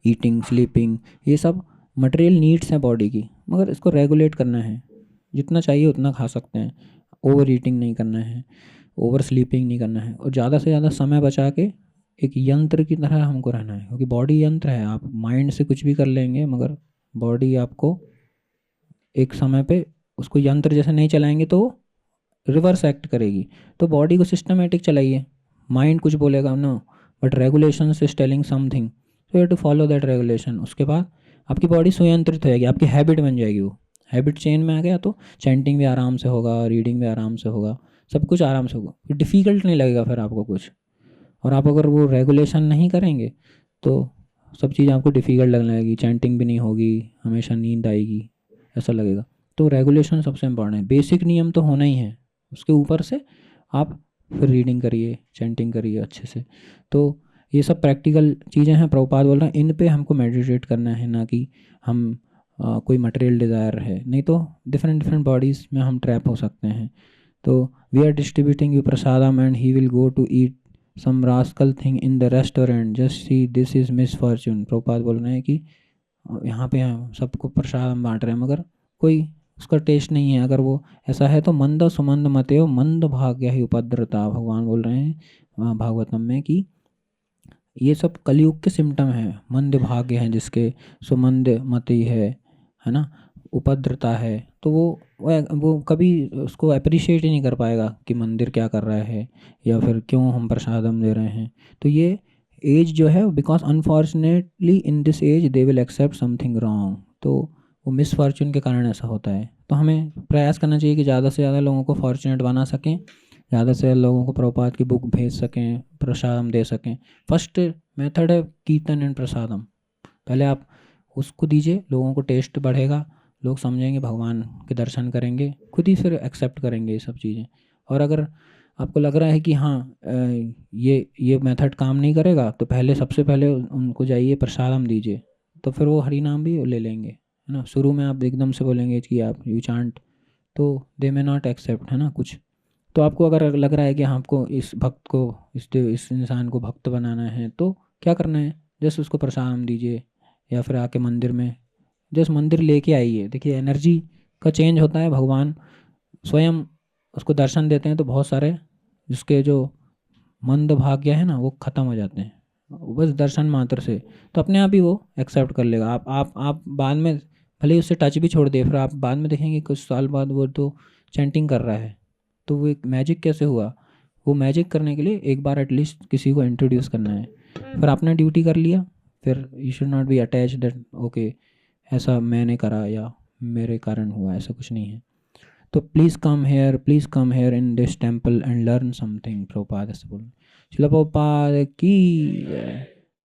ईटिंग स्लीपिंग ये सब मटेरियल नीड्स हैं बॉडी की, मगर इसको रेगुलेट करना है, जितना चाहिए उतना खा सकते हैं, ओवर ईटिंग नहीं करना है, ओवर स्लीपिंग नहीं करना है, और ज़्यादा से ज़्यादा समय बचा के एक यंत्र की तरह हमको रहना है, क्योंकि बॉडी यंत्र है। आप माइंड से कुछ भी कर लेंगे मगर बॉडी आपको एक समय पे उसको यंत्र जैसे नहीं चलाएंगे तो रिवर्स एक्ट करेगी। तो बॉडी को सिस्टमेटिक चलाइए, माइंड कुछ बोलेगा no, but regulation is telling something, so you to follow that regulation. उसके बाद आपकी बॉडी स्वयंत्रित हो जाएगी, आपकी हैबिट बन जाएगी, वो हैबिट चेन में आ गया तो चैंटिंग भी आराम से होगा, रीडिंग भी आराम से होगा, सब कुछ आराम से होगा, डिफ़िकल्ट नहीं लगेगा फिर आपको कुछ। और आप अगर वो रेगुलेशन नहीं करेंगे तो सब चीज़ आपको डिफ़िकल्ट लगने लगेगी, चैंटिंग भी नहीं होगी, हमेशा नींद आएगी, ऐसा लगेगा। तो रेगुलेशन सबसे इम्पॉर्टेंट है, बेसिक नियम तो होना ही है, उसके ऊपर से आप फिर रीडिंग करिए चैंटिंग करिए अच्छे से। तो ये सब प्रैक्टिकल चीज़ें हैं, प्रभुपाद बोल रहे हैं इन पे हमको मेडिटेट करना है, ना कि हम कोई मटेरियल डिज़ायर है, नहीं तो डिफरेंट डिफरेंट बॉडीज़ में हम ट्रैप हो सकते हैं। तो we are distributing you prasadam and he will go to eat some rascal thing in the restaurant just see this is misfortune. Prabhupada बोल रहे हैं कि यहाँ पे हम सबको प्रसाद बांट रहे हैं मगर कोई उसका टेस्ट नहीं है, अगर वो ऐसा है तो मंद सुमंद मतयो मंद भाग्य ही उपद्रता। भगवान बोल रहे हैं भागवतम में कि ये सब कलयुग के सिम्टम हैं, मंद भाग्य हैं जिसके, सुमंद मति है ना, उपद्रता है। तो वो कभी उसको अप्रिशिएट ही नहीं कर पाएगा कि मंदिर क्या कर रहा है या फिर क्यों हम प्रसादम दे रहे हैं। तो ये एज जो है because unfortunately in this age they will accept something wrong, तो वो मिस फॉर्चून के कारण ऐसा होता है। तो हमें प्रयास करना चाहिए कि ज़्यादा से ज़्यादा लोगों को फॉर्चुनेट बना सकें, ज़्यादा से ज़्यादा लोगों को प्रभुपाद की बुक भेज सकें, प्रसादम दे सकें। फर्स्ट मेथड है कीर्तन एंड प्रसादम, पहले आप उसको दीजिए, लोगों को टेस्ट बढ़ेगा, लोग समझेंगे, भगवान के दर्शन करेंगे, खुद ही फिर एक्सेप्ट करेंगे ये सब चीज़ें। और अगर आपको लग रहा है कि हाँ ये मेथड काम नहीं करेगा तो पहले सबसे पहले उनको जाइए प्रसादम दीजिए, तो फिर वो हरि नाम भी ले लेंगे, है ना। शुरू में आप एकदम से बोलेंगे कि आप यू चांट तो दे मे नॉट एक्सेप्ट, है ना कुछ। तो आपको अगर लग रहा है कि हाँ आपको इस भक्त को इस इंसान को भक्त बनाना है तो क्या करना है, जस्ट उसको प्रसाद दीजिए या फिर आके मंदिर में जस्ट मंदिर लेके आइए। देखिए एनर्जी का चेंज होता है, भगवान स्वयं उसको दर्शन देते हैं तो बहुत सारे जिसके जो मंद भाग्य है ना वो ख़त्म हो जाते हैं बस दर्शन मात्र से। तो अपने आप ही वो एक्सेप्ट कर लेगा। आप बाद में भले ही उससे टच भी छोड़ दे, फिर आप बाद में देखेंगे कुछ साल बाद वो तो चैंटिंग कर रहा है। तो वो एक मैजिक कैसे हुआ, वो मैजिक करने के लिए एक बार एटलीस्ट किसी को इंट्रोड्यूस करना है, फिर आपने ड्यूटी कर लिया, फिर you should not be attach that okay ऐसा मैंने करा या मेरे कारण हुआ, ऐसा कुछ नहीं है। तो please come here in this temple and learn something, Prabhupada ऐसे बोल। शिला प्रभुपाद की जय।